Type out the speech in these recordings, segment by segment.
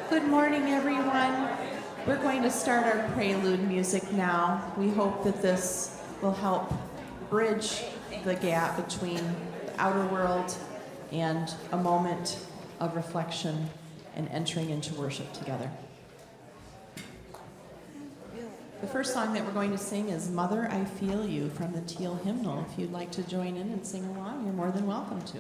Good morning, everyone. We're going to start our prelude music now. We hope that this will help bridge the gap between the outer world and a moment of reflection and entering into worship together. The first song that we're going to sing is Mother, I Feel You from the Teal Hymnal. If you'd like to join in and sing along, you're more than welcome to.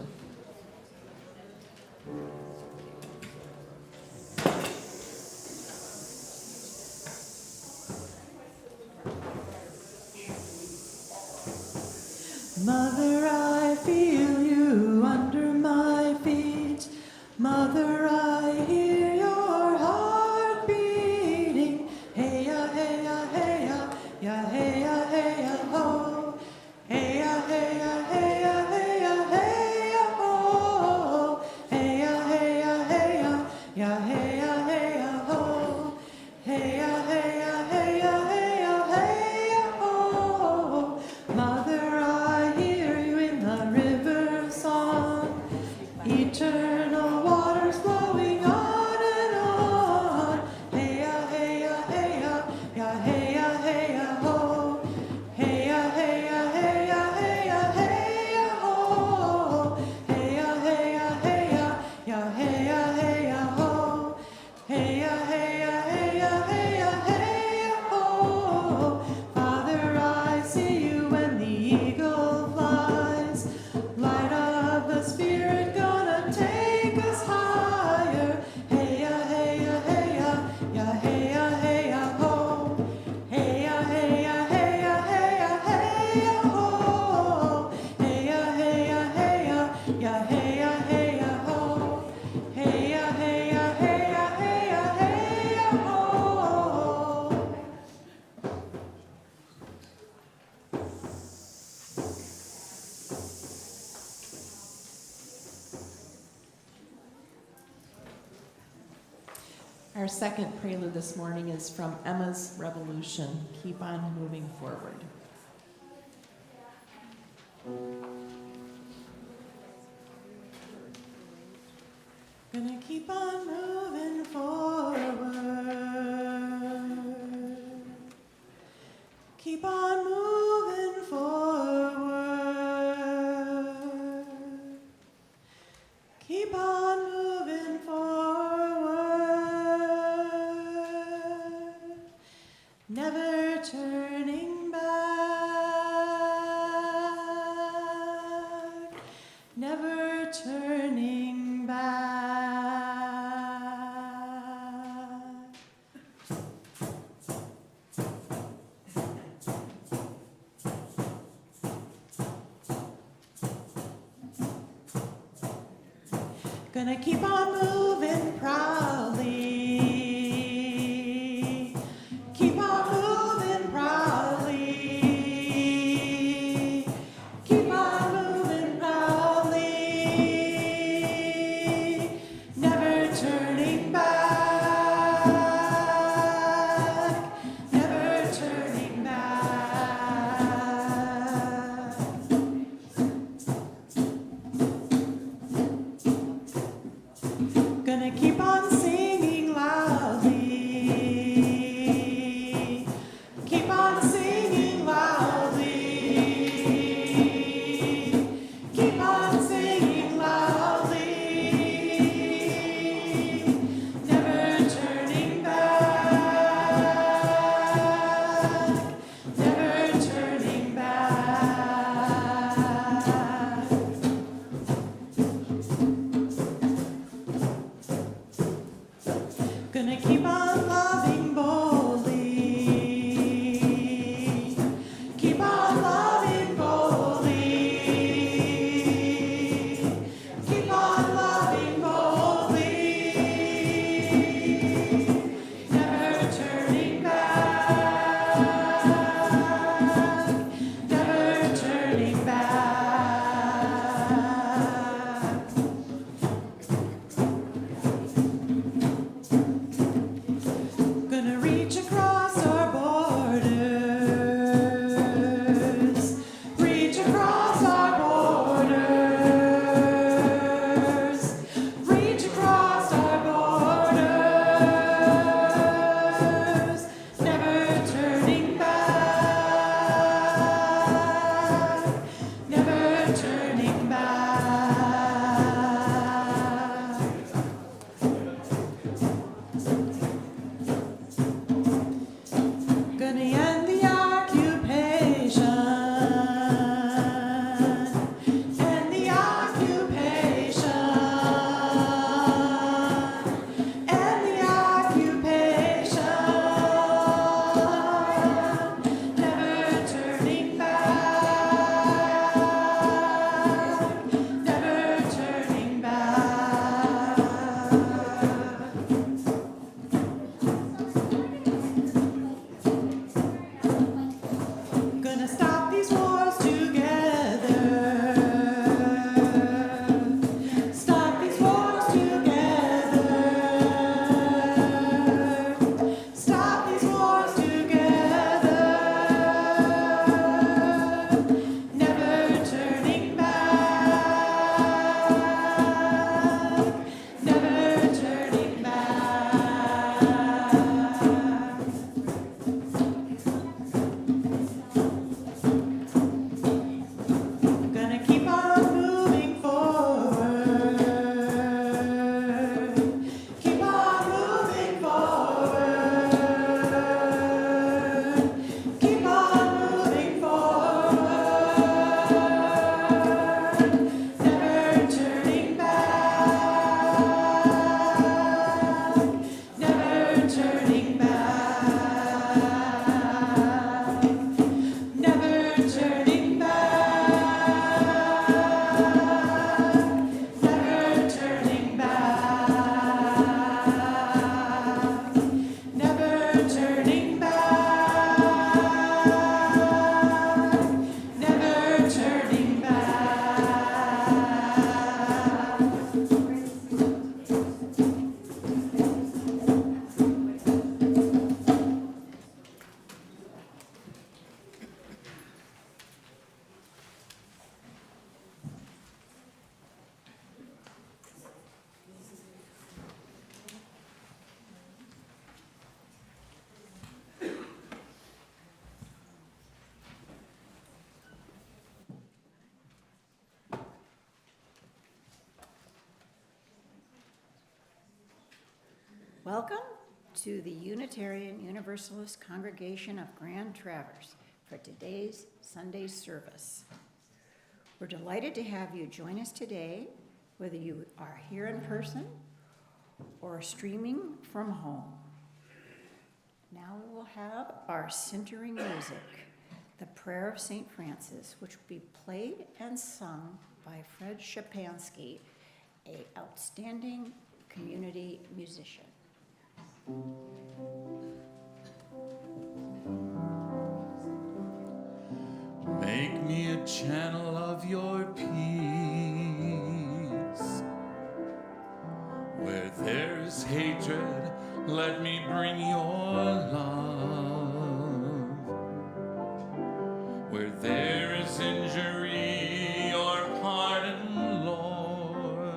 Mother, I feel you under my feet. Mother, I hear your heart beating. Hey-ya, hey-ya, hey-ya, ya, hey-ya, hey-ya, ho. Hey-ya, hey-ya, hey-ya, hey-ya, hey-ya, ho. Hey-ya, hey-ya, hey-ya, ya, hey-ya, hey-ya, ho. Hey-ya, hey-ya, hey-ya, hey-ya, hey-ya, ho. Mother, I hear you in the river song. Eternal waters flowing on and on. Hey-ya, hey-ya, hey-ya, ya, hey-ya, hey-ya, ho. Hey-ya, hey-ya, hey-ya, hey-ya, hey-ya, ho. Hey-ya, hey-ya, hey-ya, ya, hey-ya, hey-ya, ho. Hey-ya, hey-ya, hey-ya, hey-ya, hey-ya, ho. Father, I see you when the eagle flies. Light of the Spirit gonna take us higher. Hey-ya, hey-ya, hey-ya, ya, hey-ya, hey-ya, ho. Hey-ya, hey-ya, hey-ya, hey-ya, hey-ya, ho. Hey-ya, hey-ya, hey-ya, ya, hey-ya, hey-ya, ho. Hey-ya, hey-ya, hey-ya, hey-ya, hey-ya, ho. Our second prelude this morning is from Emma's Revolution. Keep on moving forward. Gonna keep on moving forward. Keep on moving forward. Keep on moving forward. Never turning back. Never turning back. Gonna keep on moving proudly. Keep on moving proudly. Keep on moving proudly. Never turning back. Never turning back. Gonna keep on singing loud. Welcome to the Unitarian Universalist Congregation of Grand Traverse for today's Sunday service. We're delighted to have you join us today, whether you are here in person or streaming from home. Now we will have our centering music, the Prayer of St. Francis, which will be played and sung by Fred Shapansky, an outstanding community musician. Make me a channel of your peace. Where there's hatred, let me bring your love. Where there is injury, your pardon, Lord.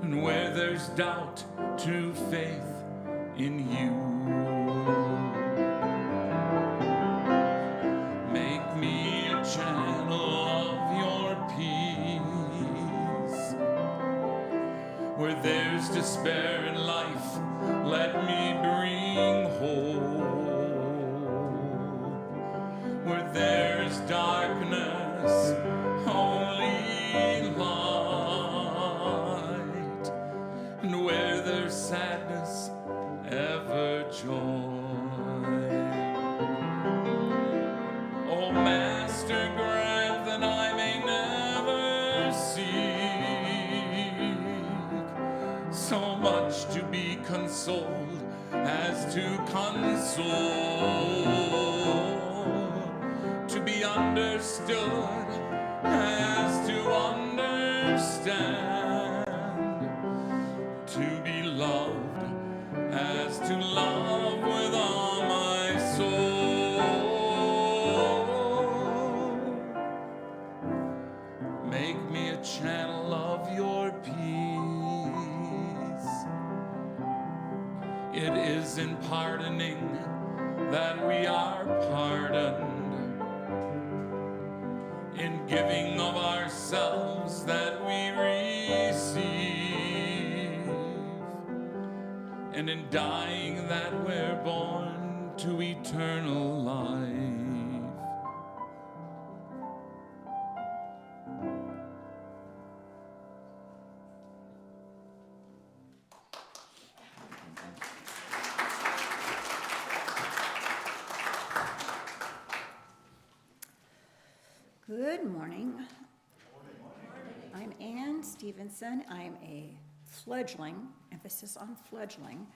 And where there's doubt, true faith in you. Make me a channel of your peace. Where there's despair in life, let me bring hope. Where there's darkness, only light. And where there's sadness, ever joy. Oh, Master, grant that I may never seek so much to be consoled as to console, to be understood as to understand, to be loved as to love with all my soul. Make me a channel of your peace. It is in pardoning that we are pardoned, in giving of ourselves that we receive, and in dying that we're born to eternal life. Good morning. I'm Ann Stevenson. I'm a fledgling, emphasis on fledgling,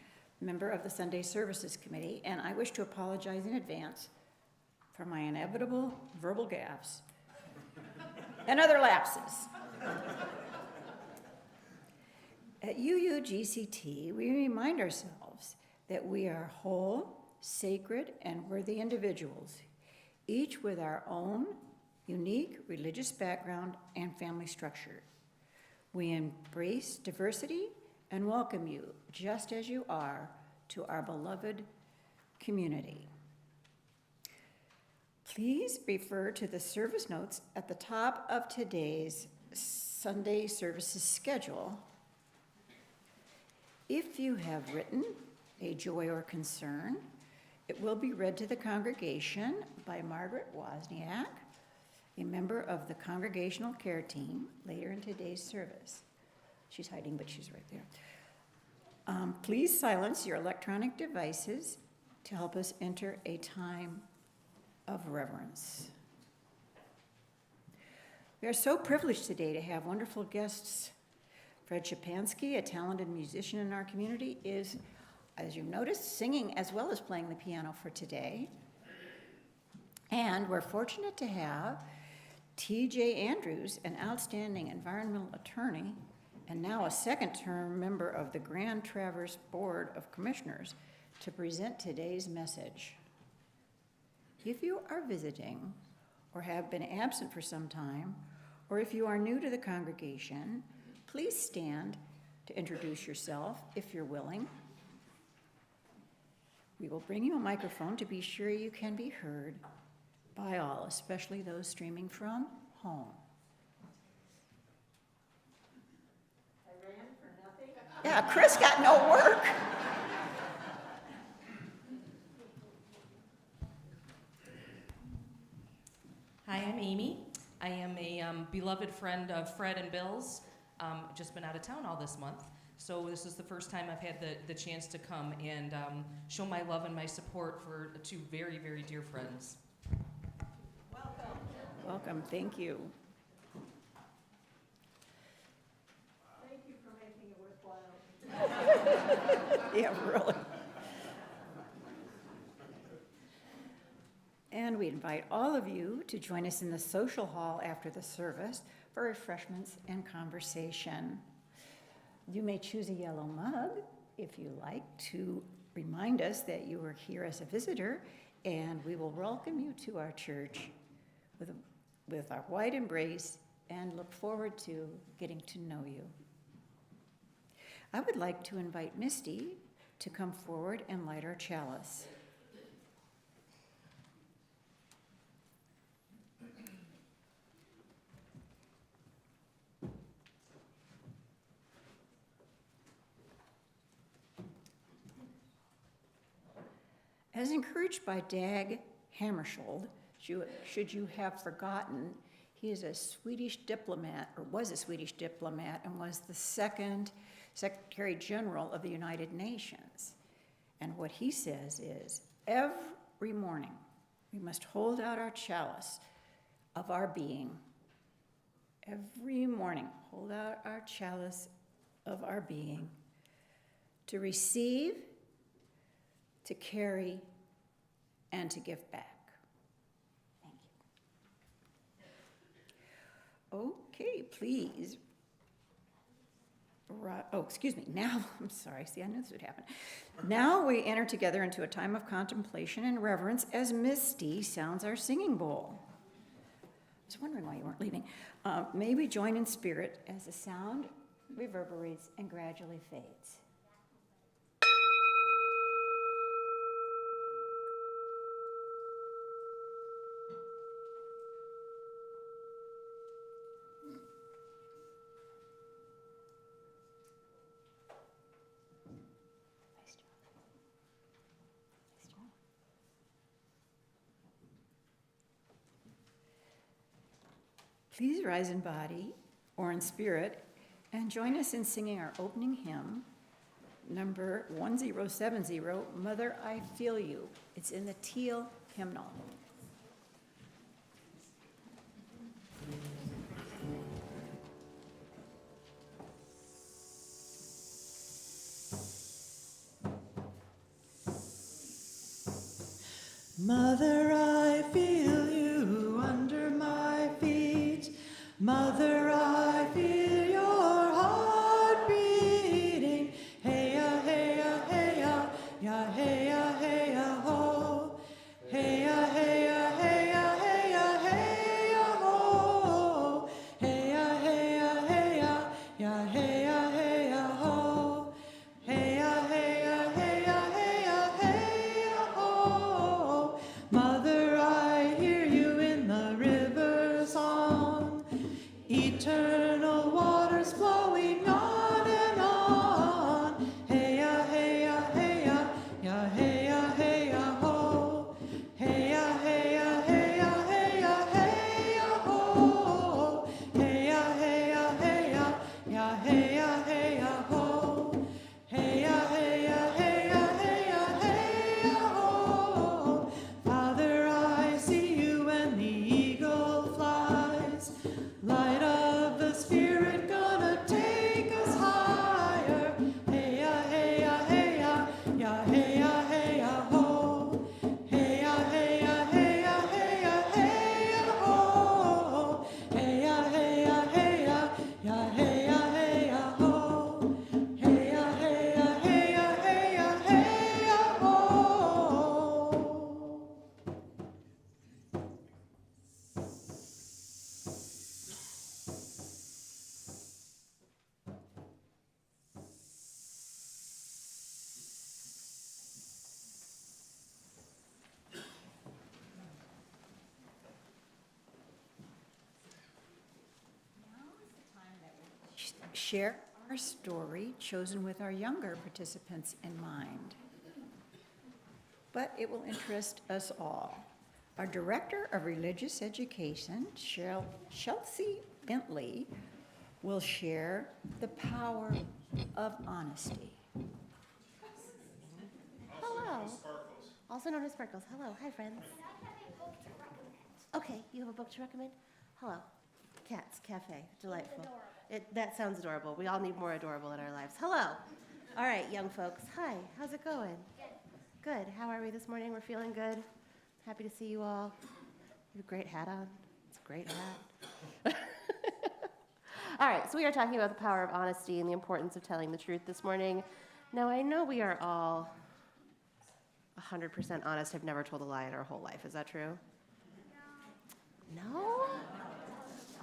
member of the Sunday Services Committee, and I wish to apologize in advance for my inevitable verbal gaffes and other lapses. At UUCGT, we remind ourselves that we are whole, sacred, and worthy individuals, each with our own unique religious background and family structure. We embrace diversity and welcome you just as you are to our beloved community. Please refer to the service notes at the top of today's Sunday services schedule. If you have written a joy or concern, it will be read to the congregation by Margaret Wozniak, a member of the Congregational Care Team, later in today's service. She's hiding, but she's right there. Please silence your electronic devices to help us enter a time of reverence. We are so privileged today to have wonderful guests. Fred Shapansky, a talented musician in our community, is, as you've noticed, singing as well as playing the piano for today. And we're fortunate to have T.J. Andrews, an outstanding environmental attorney and now a second-term member of the Grand Traverse Board of Commissioners, to present today's message. If you are visiting or have been absent for some time, or if you are new to the congregation, please stand to introduce yourself if you're willing. We will bring you a microphone to be sure you can be heard by all, especially those streaming from home. I ran for nothing. Yeah, Chris got no work. Hi, I'm Amy. I am a beloved friend of Fred and Bill's. Just been out of town all this month, so this is the first time I've had the chance to come and show my love and my support for two very, very dear friends. Welcome, thank you. Thank you for making it worthwhile. Yeah, really. And we invite all of you to join us in the social hall after the service for refreshments and conversation. You may choose a yellow mug if you like to remind us that you are here as a visitor, and we will welcome you to our church with our wide embrace and look forward to getting to know you. I would like to invite Misty to come forward and light our chalice. As encouraged by Dag Hammarskjöld, should you have forgotten, he is a Swedish diplomat, or was a Swedish diplomat, and was the second Secretary General of the United Nations. And what he says is, every morning we must hold out our chalice of our being. Every morning, hold out our chalice of our being to receive, to carry, and to give back. Thank you. Okay, please. Oh, excuse me. Now, I'm sorry. See, I knew this would happen. Now we enter together into a time of contemplation and reverence as Misty sounds our singing bowl. I was wondering why you weren't leaving. May we join in spirit as the sound reverberates and gradually fades. Please rise in body or in spirit and join us in singing our opening hymn, number 1070, Mother, I Feel You. It's in the teal hymnal. Mother, I feel you under my feet. Mother, I feel your heart beating. Hey-ya, hey-ya, hey-ya, ya, hey-ya, hey-ya, ho. Hey-ya, hey-ya, hey-ya, hey-ya, hey-ya, ho. Hey-ya, hey-ya, hey-ya, ya, hey-ya, hey-ya, ho. Hey-ya, hey-ya, hey-ya, hey-ya, hey-ya, ho. Mother, I hear you in the river song. Eternal waters flowing on and on. Hey-ya, hey-ya, hey-ya, ya, hey-ya, hey-ya, ho. Hey-ya, hey-ya, hey-ya, hey-ya, hey-ya, ho. Hey-ya, hey-ya, hey-ya, ya, hey-ya, hey-ya, ho. Hey-ya, hey-ya, hey-ya, hey-ya, hey-ya, ho. Father, I see you when the eagle flies. Light of the Spirit gonna take us higher. Hey-ya, hey-ya, hey-ya, ya, hey-ya, hey-ya, ho. Hey-ya, hey-ya, hey-ya, hey-ya, hey-ya, ho. Hey-ya, hey-ya, hey-ya, ya, hey-ya, hey-ya, ho. Hey-ya, hey-ya, hey-ya, hey-ya, hey-ya, ho. Share our story chosen with our younger participants in mind. But it will interest us all. Our Director of Religious Education, Chelsea Bentley, will share the power of honesty. Hello. Also known as Sparkles. Hello. Hi, friends. Okay, you have a book to recommend? Hello. Cats Cafe. Delightful. That sounds adorable. We all need more adorable in our lives. Hello. All right, young folks. Hi. How's it going? Good. How are we this morning? We're feeling good. Happy to see you all. You have a great hat on. It's a great hat. All right, so we are talking about the power of honesty and the importance of telling the truth this morning. Now, I know we are all 100% honest, have never told a lie in our whole life. Is that true? No?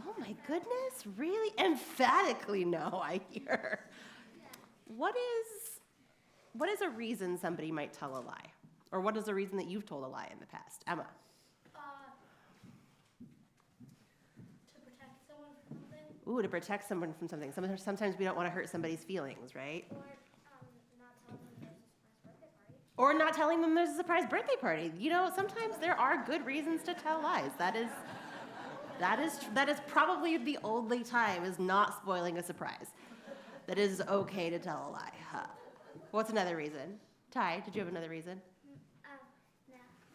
Oh my goodness, really? Emphatically no, I hear. What is a reason somebody might tell a lie? Or what is a reason that you've told a lie in the past? Emma? To protect someone from something. Ooh, to protect someone from something. Sometimes we don't want to hurt somebody's feelings, right? Or not telling them there's a surprise birthday party. Or not telling them there's a surprise birthday party. You know, sometimes there are good reasons to tell lies. That is probably the only time is not spoiling a surprise. That is okay to tell a lie. Huh. What's another reason? Ty, did you have another reason?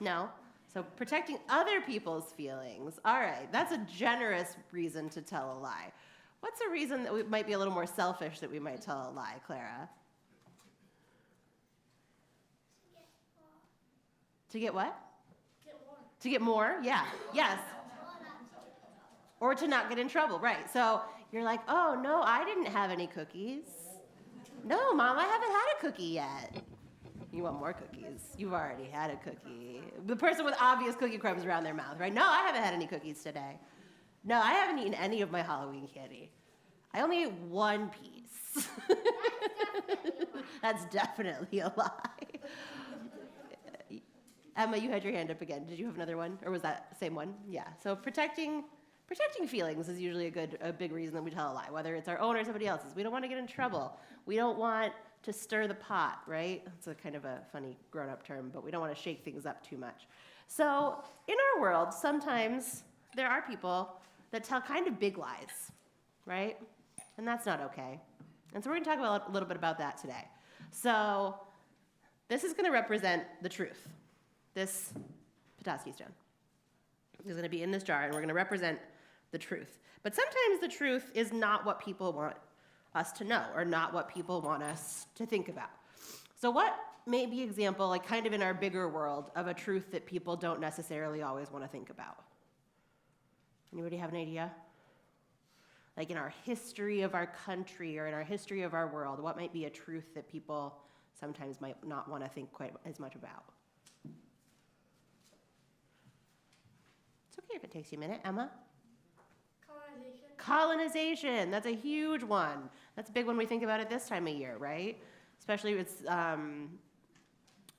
No. No? So protecting other people's feelings. All right, that's a generous reason to tell a lie. What's a reason that we might be a little more selfish that we might tell a lie, Clara? To get what? Get more. To get more? Yeah. Yes. Or to not get in trouble, right. So you're like, oh, no, I didn't have any cookies. No, Mom, I haven't had a cookie yet. You want more cookies. You've already had a cookie. The person with obvious cookie crumbs around their mouth, right? No, I haven't had any cookies today. No, I haven't eaten any of my Halloween candy. I only ate one piece. That's definitely a lie. Emma, you had your hand up again. Did you have another one? Or was that the same one? Yeah. So protecting feelings is usually a big reason that we tell a lie, whether it's our own or somebody else's. We don't want to get in trouble. We don't want to stir the pot, right? It's a kind of a funny grown-up term, but we don't want to shake things up too much. So in our world, sometimes there are people that tell kind of big lies, right? And that's not okay. And so we're going to talk about a little bit about that today. So this is going to represent the truth. This Petoskey stone is going to be in this jar, and we're going to represent the truth. But sometimes the truth is not what people want us to know, or not what people want us to think about. So what may be example, like kind of in our bigger world, of a truth that people don't necessarily always want to think about? Anybody have an idea? Like in our history of our country, or in our history of our world, what might be a truth that people sometimes might not want to think quite as much about? It's okay if it takes you a minute. Emma? Colonization. That's a huge one. That's a big one we think about at this time of year, right? Especially with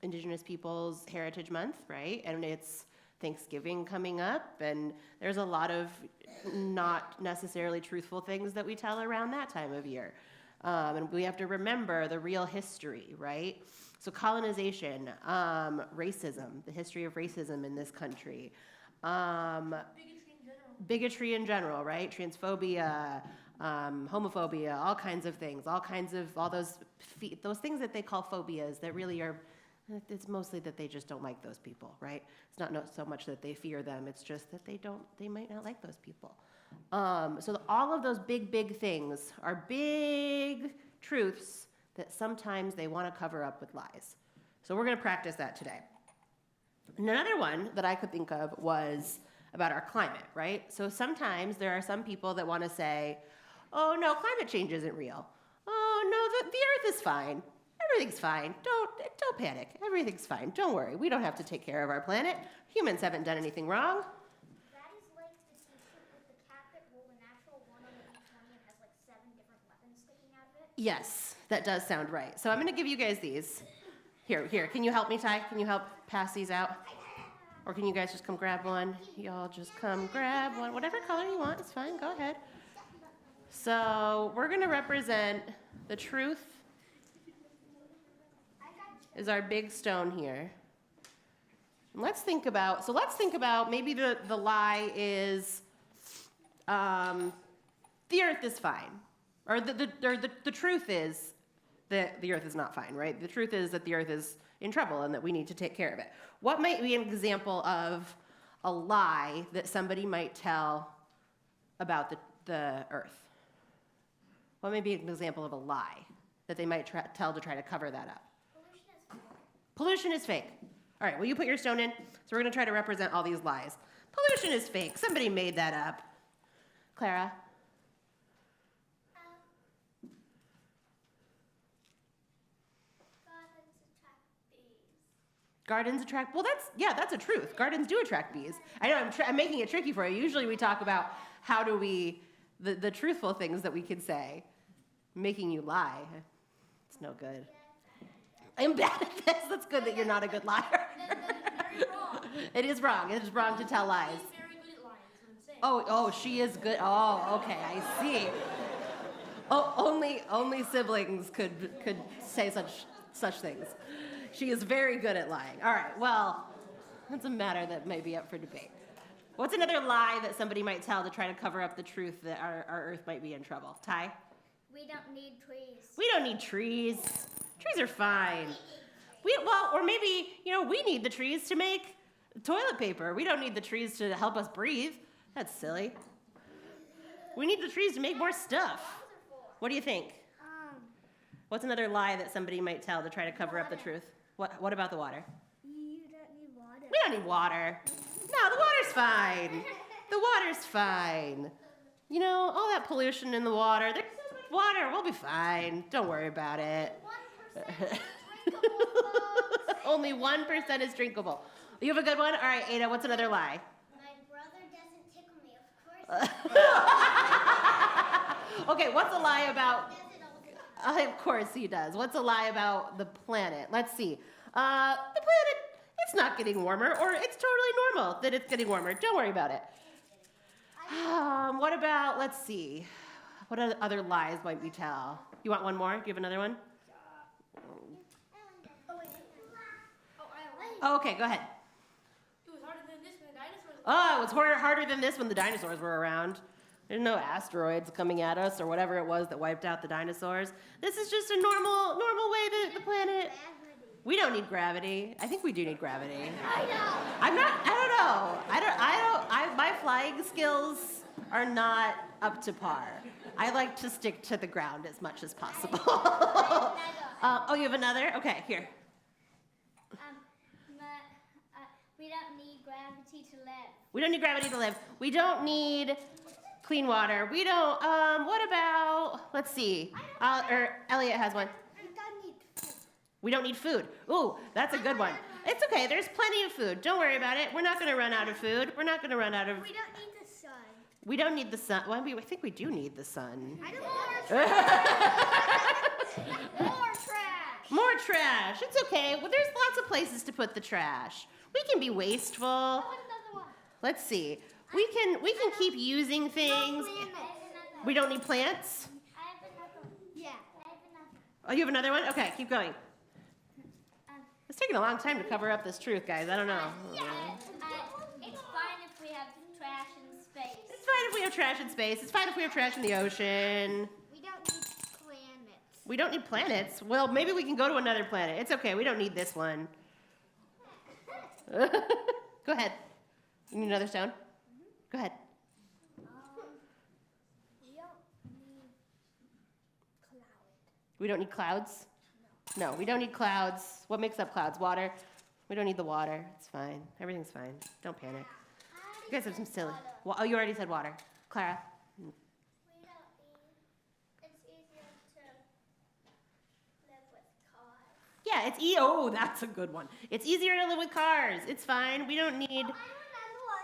Indigenous Peoples Heritage Month, right? And it's Thanksgiving coming up, and there's a lot of not necessarily truthful things that we tell around that time of year. And we have to remember the real history, right? So colonization, racism, the history of racism in this country. Bigotry in general, right? Transphobia, homophobia, all kinds of things, all those things that they call phobias that really are, it's mostly that they just don't like those people, right? It's not so much that they fear them, it's just that they might not like those people. So all of those big things are big truths that sometimes they want to cover up with lies. So we're going to practice that today. And another one that I could think of was about our climate, right? So sometimes there are some people that want to say, oh no, climate change isn't real. Oh no, the earth is fine. Everything's fine. Don't panic. Everything's fine. Don't worry. We don't have to take care of our planet. Humans haven't done anything wrong. That is like the t-shirt with the cat that rolled a natural one on the D20 and has like 7 different weapons sticking out of it. Yes, that does sound right. So I'm going to give you guys these. Here. Can you help me, Ty? Can you help pass these out? Or can you guys just come grab one? Y'all just come grab one. Whatever color you want, it's fine. Go ahead. So we're going to represent The truth is our big stone here. And let's think about maybe the lie is the earth is fine. Or the truth is that the earth is not fine, right? The truth is that the earth is in trouble and that we need to take care of it. What might be an example of a lie that somebody might tell about the earth? What may be an example of a lie that they might tell to try to cover that up? Pollution is fake. All right, will you put your stone in? So we're going to try to represent all these lies. Pollution is fake. Somebody made that up. Clara? Gardens attract, well, that's a truth. Gardens do attract bees. I know, I'm making it tricky for you. Usually we talk about how do we, the truthful things that we can say. Making you lie. It's no good. I'm bad at this. That's good that you're not a good liar. It is wrong. It is wrong to tell lies. Oh, she is good. Oh, okay, I see. Oh, only siblings could say such things. She is very good at lying. All right, well, that's a matter that may be up for debate. What's another lie that somebody might tell to try to cover up the truth that our earth might be in trouble? Ty? We don't need trees. We don't need trees. Trees are fine. Or maybe, we need the trees to make toilet paper. We don't need the trees to help us breathe. That's silly. We need the trees to make more stuff. What do you think? What's another lie that somebody might tell to try to cover up the truth? What about the water? You don't need water. We don't need water. No, the water's fine. The water's fine. All that pollution in the water. There's so much water. We'll be fine. Don't worry about it. 1% is drinkable, folks. Only 1% is drinkable. You have a good one? All right, Ada, what's another lie? My brother doesn't tickle me. Of course. Okay, what's a lie about... He does it all the time. Of course he does. What's a lie about the planet? Let's see. The planet, it's not getting warmer, or it's totally normal that it's getting warmer. Don't worry about it. What about, let's see. What other lies might we tell? You want one more? Do you have another one? Oh, wait. Oh, okay, go ahead. It was harder than this when the dinosaurs were Oh, it was harder than this when the dinosaurs were around. There's no asteroids coming at us or whatever it was that wiped out the dinosaurs. This is just a normal way that the planet... We don't need gravity. I think we do need gravity. I know. I don't know. My flying skills are not up to par. I like to stick to the ground as much as possible. Oh, you have another? Okay, here. We don't need gravity to live. We don't need gravity to live. We don't need clean water. We don't, what about, let's see. Elliot has one. We don't need food. We don't need food. Ooh, that's a good one. It's okay, there's plenty of food. Don't worry about it. We're not gonna run out of food. We're not gonna run out of... We don't need the sun. We don't need the sun. Well, I think we do need the sun. I don't want more trash. More trash. It's okay. Well, there's lots of places to put the trash. We can be wasteful. What's another one? Let's see. We can keep using things. We don't need plants. I have another one. Yeah. I have another one. Oh, you have another one? Okay, keep going. It's taking a long time to cover up this truth, guys. I don't know. It's fine if we have trash in space. It's fine if we have trash in space. It's fine if we have trash in the ocean. We don't need planets. We don't need planets. Well, maybe we can go to another planet. It's okay. We don't need this one. Go ahead. You need another stone? Go ahead. We don't need clouds. We don't need clouds? No, we don't need clouds. What makes up clouds? Water? We don't need the water. It's fine. Everything's fine. Don't panic. You guys have some silly... Oh, you already said water. Clara? We don't need. It's easier to live with cars. Yeah, oh, that's a good one. It's easier to live with cars. It's fine. We don't need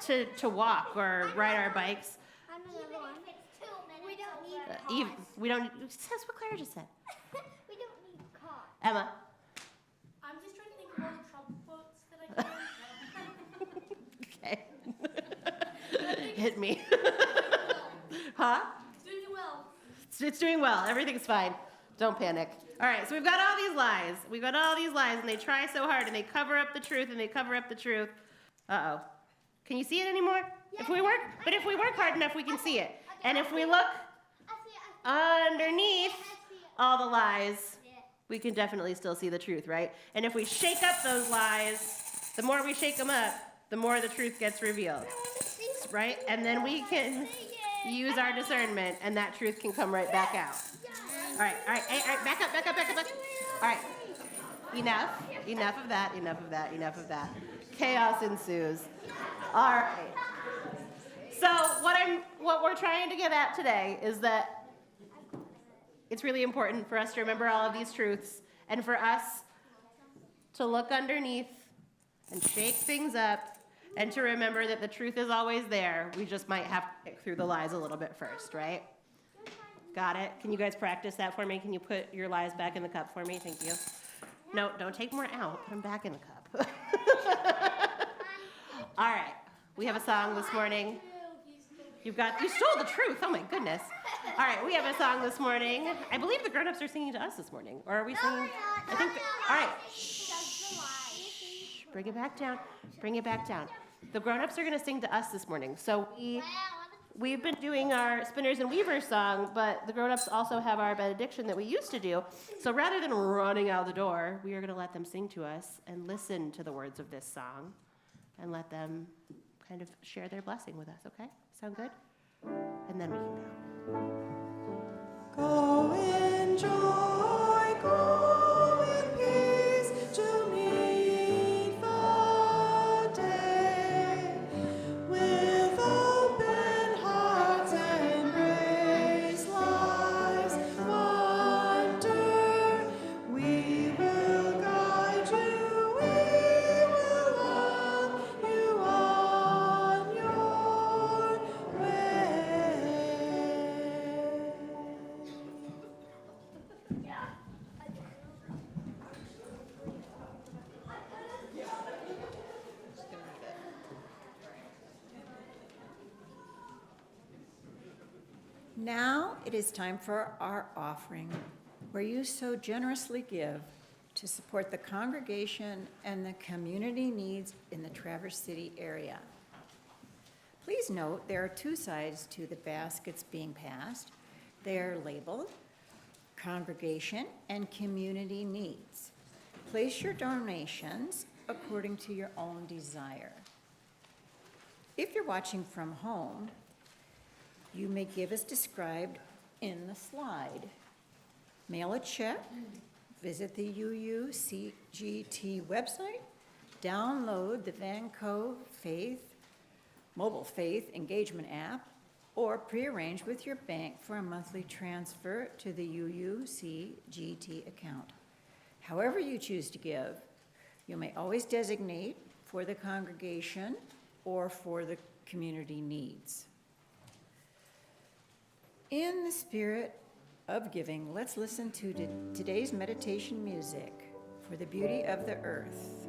to walk or ride our bikes. Even if it's 2 minutes. We don't need cars. We don't need... That's what Clara just said. We don't need cars. Emma? I'm just trying to think of all the trouble boats that I can. Okay. Hit me. Huh? It's doing well. It's doing well. Everything's fine. Don't panic. All right, so we've got all these lies. We've got all these lies, and they try so hard, and they cover up the truth, and they cover up the truth. Uh-oh. Can you see it anymore? If we work hard enough, we can see it. And if we look underneath all the lies, we can definitely still see the truth, right? And if we shake up those lies, the more we shake them up, the more the truth gets revealed, right? And then we can use our discernment, and that truth can come right back out. All right, back up. All right, enough of that. Chaos ensues. All right. So what we're trying to get at today is that it's really important for us to remember all of these truths, and for us to look underneath and shake things up, and to remember that the truth is always there. We just might have to pick through the lies a little bit first, right? Got it? Can you guys practice that for me? Can you put your lies back in the cup for me? Thank you. No, don't take more out. Put them back in the cup. All right. We have a song this morning. You stole the truth. Oh my goodness. All right, we have a song this morning. I believe the grown-ups are singing to us this morning. Or are we singing? I think. All right. Shh. Bring it back down. The grown-ups are going to sing to us this morning. So we've been doing our Spinners and Weavers song, but the grown-ups also have our benediction that we used to do. So rather than running out the door, we are going to let them sing to us and listen to the words of this song and let them kind of share their blessing with us, okay? Sound good? And then we can go. Go in joy, go in peace to meet the day. With open hearts and grace lives wonder. We will guide you, we will love you on your way. Now it is time for our offering, where you so generously give to support the congregation and the community needs in the Traverse City area. Please note there are two sides to the baskets being passed. They are labeled congregation and community needs. Place your donations according to your own desire. If you're watching from home, you may give as described in the slide. Mail a check, visit the UUCGT website, download the Vanco Mobile Faith Engagement app, or prearrange with your bank for a monthly transfer to the UUCGT account. However you choose to give, you may always designate for the congregation or for the community needs. In the spirit of giving, let's listen to today's meditation music for the beauty of the earth.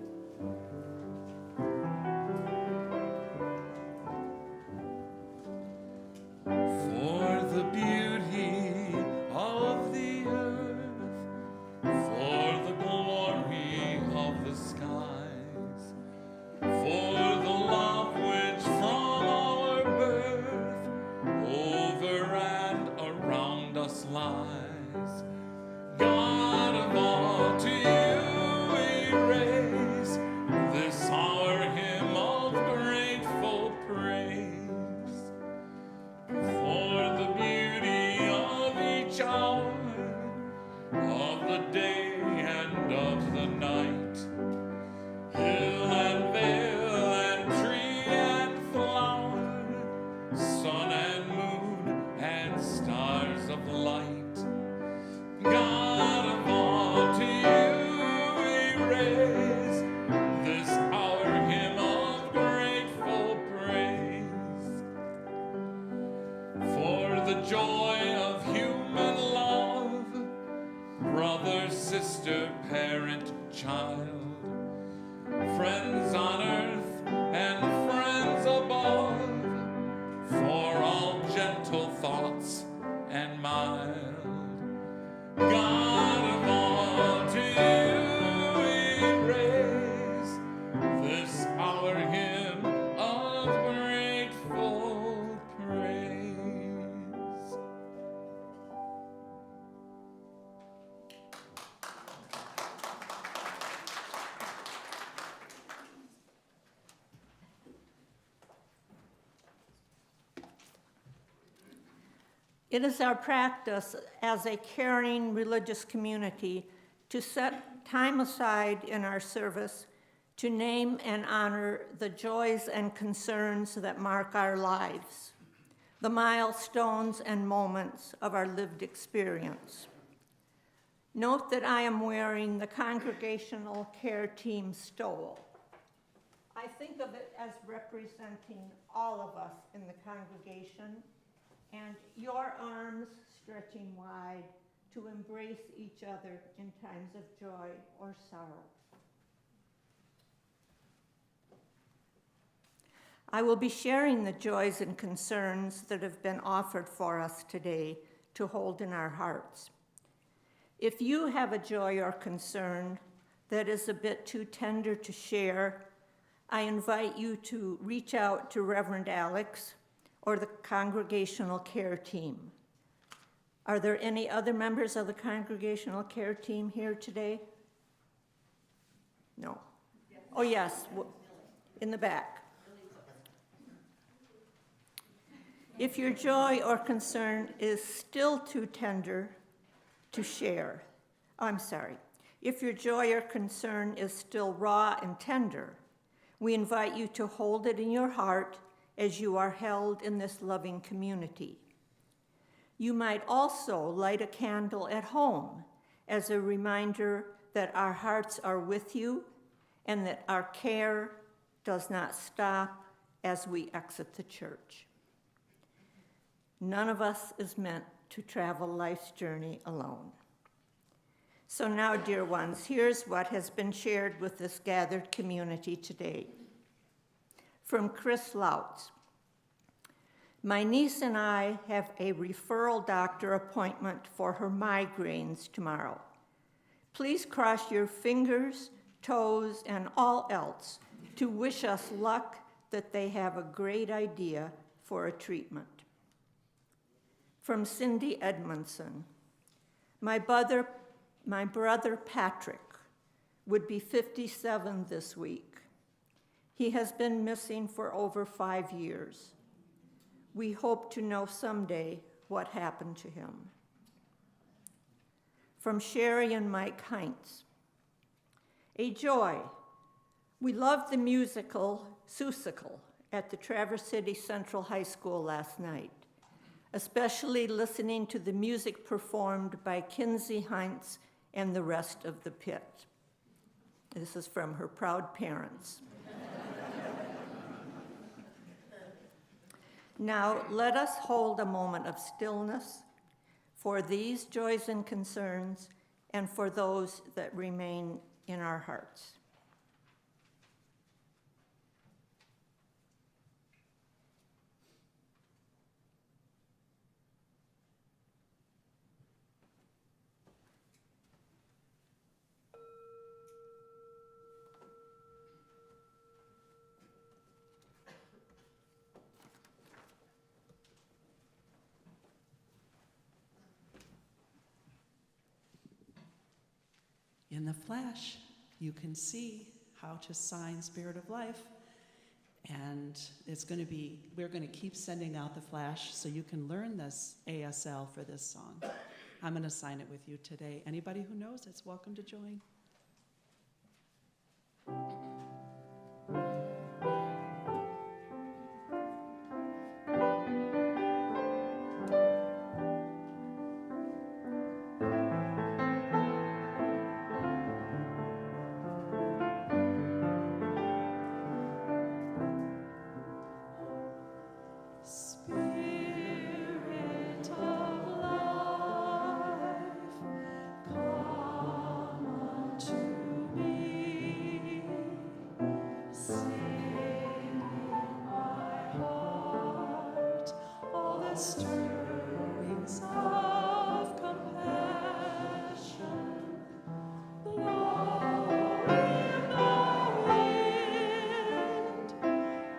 For the beauty of the earth, for the glory of the skies, for the love which from our birth over and around us lies. God of all, to you we raise this our hymn of grateful praise. For the beauty of each hour, of the day and of the night, hill and vale and tree and flower, sun and moon and stars of light. God of all, to you we raise this our hymn of grateful praise. For the joy of human love, brother, sister, parent, child, friends on earth and friends above, for all gentle thoughts and mild. God It is our practice as a caring religious community to set time aside in our service to name and honor the joys and concerns that mark our lives, the milestones and moments of our lived experience. Note that I am wearing the Congregational Care Team stole. I think of it as representing all of us in the congregation, and your arms stretching wide to embrace each other in times of joy or sorrow. I will be sharing the joys and concerns that have been offered for us today to hold in our hearts. If you have a joy or concern that is a bit too tender to share, I invite you to reach out to Reverend Alex or the Congregational Care Team. Are there any other members of the Congregational Care Team here today? No. Oh, yes, in the back. If your joy or concern is still too tender to share, if your joy or concern is still raw and tender, we invite you to hold it in your heart as you are held in this loving community. You might also light a candle at home as a reminder that our hearts are with you and that our care does not stop as we exit the church. None of us is meant to travel life's journey alone. So now, dear ones, here's what has been shared with this gathered community today. From Chris Lautz. My niece and I have a referral doctor appointment for her migraines tomorrow. Please cross your fingers, toes, and all else to wish us luck that they have a great idea for a treatment. From Cindy Edmondson. My brother Patrick would be 57 this week. He has been missing for over 5 years. We hope to know someday what happened to him. From Sherry and Mike Heinz. A joy. We loved the musical Seussical at the Traverse City Central High School last night, especially listening to the music performed by Kinsey Heinz and the rest of the pit. This is from her proud parents. Now, let us hold a moment of stillness for these joys and concerns and for those that remain in our hearts. In the flesh, you can see how to sign Spirit of Life. And we're going to keep sending out the flash so you can learn this ASL for this song. I'm going to sign it with you today. Anybody who knows it's welcome to join. Stirrings of compassion, blow in the wind,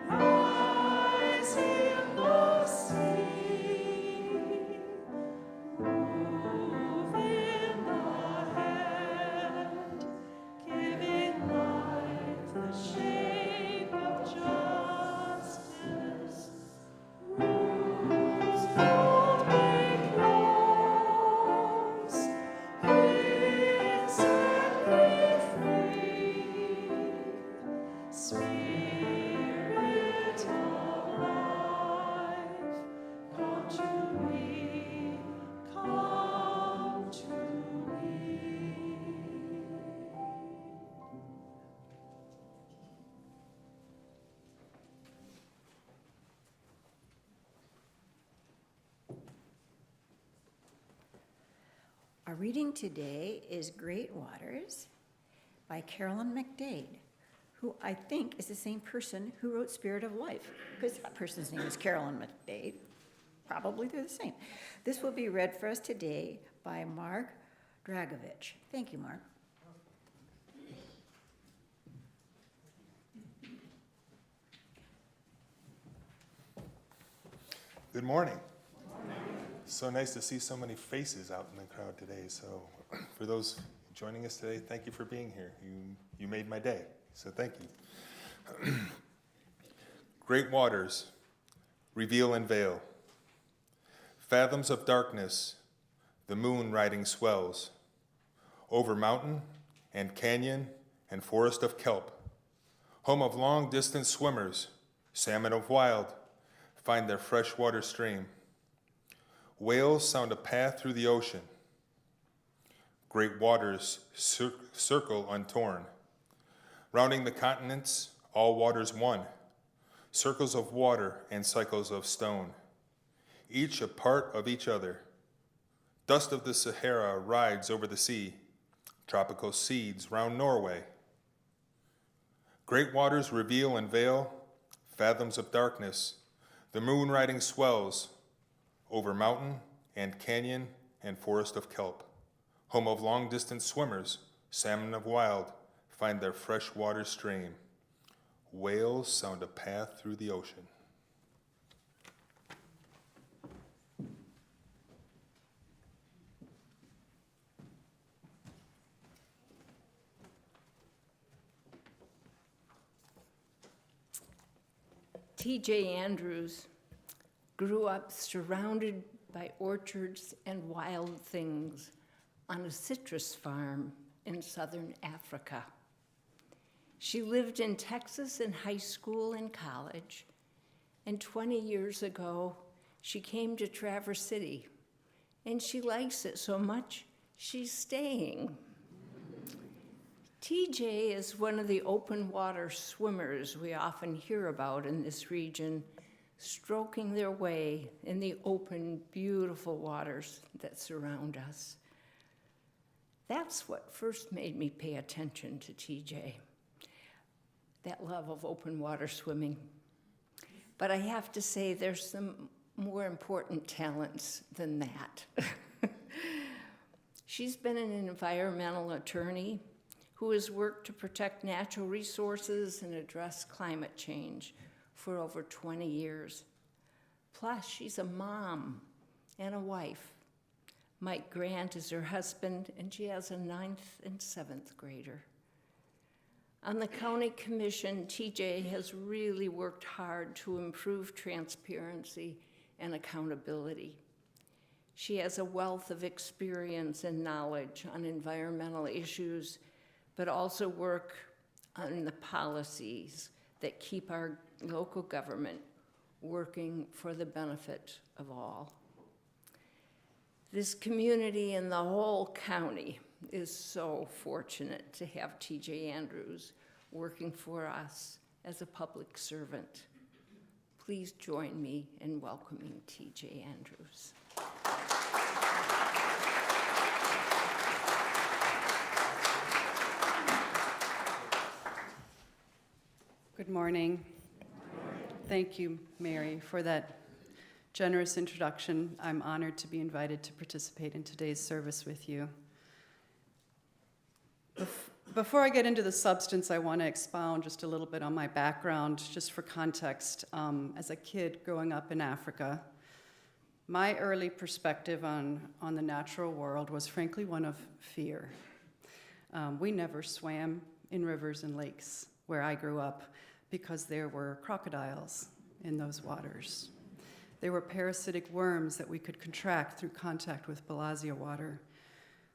rise in the sea, move in the hand, giving life the shape of justice. Rules Our reading today is Great Waters by Carolyn McDade, who I think is the same person who wrote Spirit of Life, because that person's name is Carolyn McDade. Probably they're the same. This will be read for us today by Mark Dragovich. Thank you, Mark. Good morning. So nice to see so many faces out in the crowd today. So for those joining us today, thank you for being here. You made my day, so thank you. Great waters reveal and veil. Fathoms of darkness, the moon riding swells. Over mountain and canyon and forest of kelp. Home of long-distance swimmers, salmon of wild, find their freshwater stream. Whales sound a path through the ocean. Great waters circle untorn. Rounding the continents, all waters one. Circles of water and cycles of stone. Each a part of each other. Dust of the Sahara rides over the sea. Tropical seeds round Norway. Great waters reveal and veil. Fathoms of darkness. The moon riding swells over mountain and canyon and forest of kelp. Home of long-distance swimmers, salmon of wild, find their fresh water stream. Whales sound a path through the ocean. T.J. Andrews grew up surrounded by orchards and wild things on a citrus farm in southern Africa. She lived in Texas in high school and college, and 20 years ago, she came to Traverse City, and she likes it so much, she's staying. TJ is one of the open water swimmers we often hear about in this region, stroking their way in the open, beautiful waters that surround us. That's what first made me pay attention to TJ, that love of open water swimming. But I have to say there's some more important talents than that. She's been an environmental attorney who has worked to protect natural resources and address climate change for over 20 years. Plus, she's a mom and a wife. Mike Grant is her husband, and she has a 9th and 7th grader. On the county commission, TJ has really worked hard to improve transparency and accountability. She has a wealth of experience and knowledge on environmental issues, but also work on the policies that keep our local government working for the benefit of all. This community and the whole county is so fortunate to have TJ Andrews working for us as a public servant. Please join me in welcoming TJ Andrews. Good morning. Thank you, Mary, for that generous introduction. I'm honored to be invited to participate in today's service with you. Before I get into the substance, I want to expound just a little bit on my background, just for context. As a kid growing up in Africa, my early perspective on the natural world was frankly one of fear. We never swam in rivers and lakes where I grew up because there were crocodiles in those waters. There were parasitic worms that we could contract through contact with Bellagio water.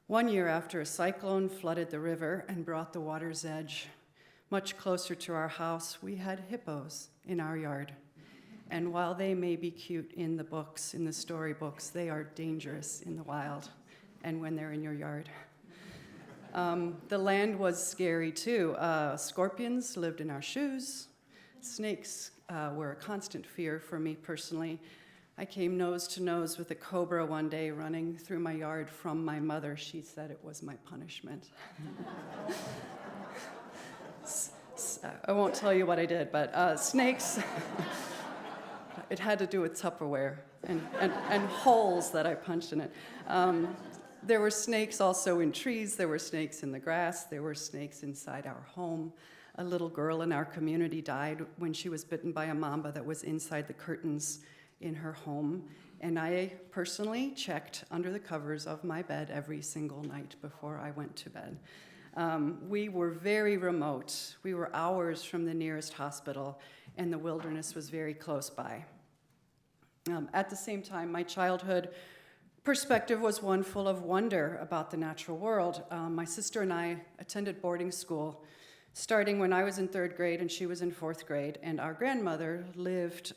One year after a cyclone flooded the river and brought the water's edge much closer to our house, we had hippos in our yard. And while they may be cute in the books, in the storybooks, they are dangerous in the wild and when they're in your yard. The land was scary too. Scorpions lived in our shoes. Snakes were a constant fear for me personally. I came nose to nose with a cobra one day running through my yard from my mother. She said it was my punishment. I won't tell you what I did, but snakes, it had to do with Tupperware and holes that I punched in it. There were snakes also in trees, there were snakes in the grass, there were snakes inside our home. A little girl in our community died when she was bitten by a mamba that was inside the curtains in her home. And I personally checked under the covers of my bed every single night before I went to bed. We were very remote. We were hours from the nearest hospital, and the wilderness was very close by. At the same time, my childhood perspective was one full of wonder about the natural world. My sister and I attended boarding school starting when I was in 3rd grade and she was in 4th grade, and our grandmother lived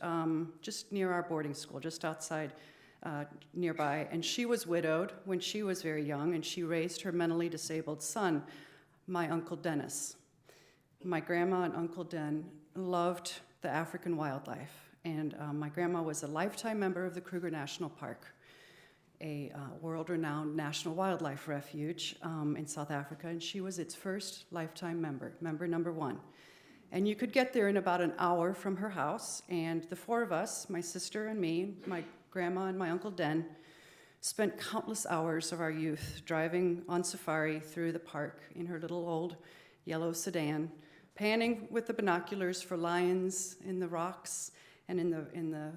just near our boarding school, just outside nearby, and she was widowed when she was very young, and she raised her mentally disabled son, my Uncle Dennis. My grandma and Uncle Den loved the African wildlife, and my grandma was a lifetime member of the Kruger National Park, a world-renowned national wildlife refuge in South Africa, and she was its first lifetime member number 1. And you could get there in about an hour from her house, and the 4 of us, my sister and me, my grandma and my Uncle Den, spent countless hours of our youth driving on safari through the park in her little old yellow sedan, panning with the binoculars for lions in the rocks and in the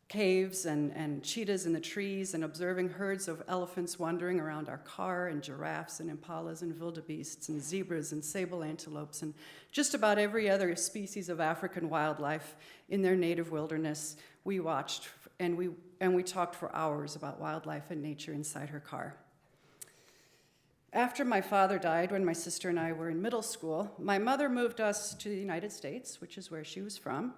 caves and cheetahs in the trees, and observing herds of elephants wandering around our car, and giraffes and impalas and wildebeests and zebras and sable antelopes and just about every other species of African wildlife in their native wilderness. We watched and we talked for hours about wildlife and nature inside her car. After my father died, when my sister and I were in middle school, my mother moved us to the United States, which is where she was from.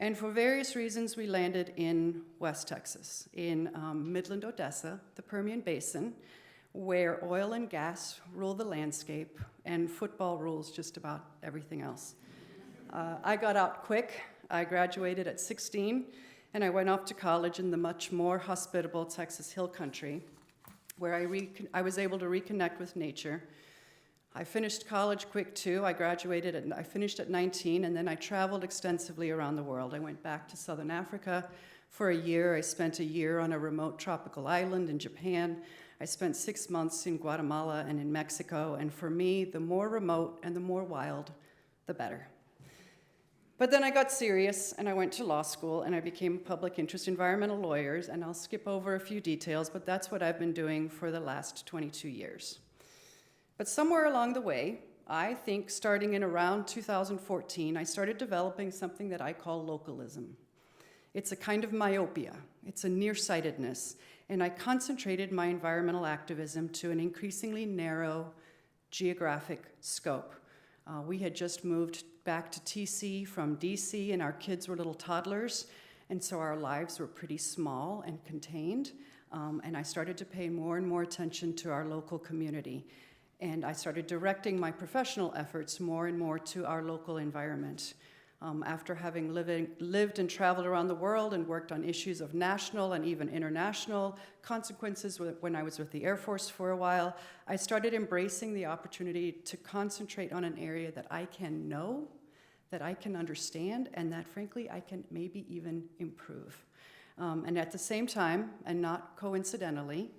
And for various reasons, we landed in West Texas, in Midland, Odessa, the Permian Basin, where oil and gas rule the landscape and football rules just about everything else. I got out quick. I graduated at 16, and I went off to college in the much more hospitable Texas Hill Country, where I was able to reconnect with nature. I finished college quick too. I finished at 19, and then I traveled extensively around the world. I went back to Southern Africa for a year. I spent a year on a remote tropical island in Japan. I spent 6 months in Guatemala and in Mexico, and for me, the more remote and the more wild, the better. But then I got serious, and I went to law school, and I became a public interest environmental lawyer, and I'll skip over a few details, but that's what I've been doing for the last 22 years. But somewhere along the way, I think starting in around 2014, I started developing something that I call localism. It's a kind of myopia. It's a nearsightedness. And I concentrated my environmental activism to an increasingly narrow geographic scope. We had just moved back to TC from DC, and our kids were little toddlers, and so our lives were pretty small and contained. And I started to pay more and more attention to our local community. And I started directing my professional efforts more and more to our local environment. After having lived and traveled around the world and worked on issues of national and even international consequences when I was with the Air Force for a while, I started embracing the opportunity to concentrate on an area that I can know, that I can understand, and that frankly I can maybe even improve. And at the same time, and not coincidentally,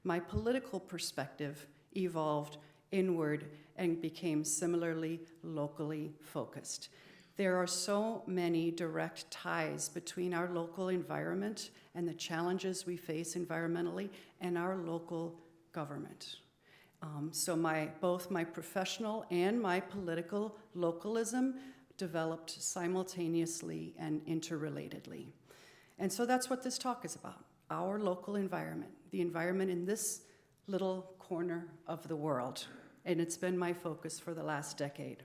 my political perspective evolved inward and became similarly locally focused. There are so many direct ties between our local environment and the challenges we face environmentally and our local government. So both my professional and my political localism developed simultaneously and interrelatedly. And so that's what this talk is about, our local environment, the environment in this little corner of the world, and it's been my focus for the last decade.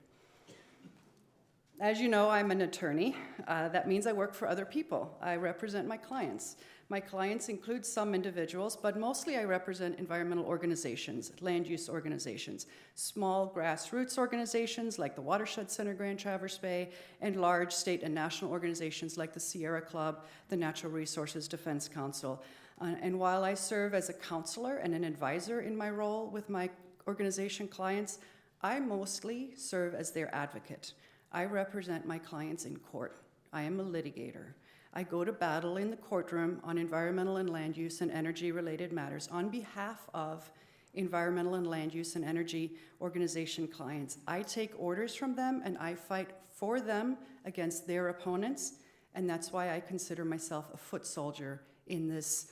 As you know, I'm an attorney. That means I work for other people. I represent my clients. My clients include some individuals, but mostly I represent environmental organizations, land use organizations, small grassroots organizations like the Watershed Center Grand Traverse Bay, and large state and national organizations like the Sierra Club, the Natural Resources Defense Council. And while I serve as a counselor and an advisor in my role with my organization clients, I mostly serve as their advocate. I represent my clients in court. I am a litigator. I go to battle in the courtroom on environmental and land use and energy-related matters on behalf of environmental and land use and energy organization clients. I take orders from them and I fight for them against their opponents, and that's why I consider myself a foot soldier in this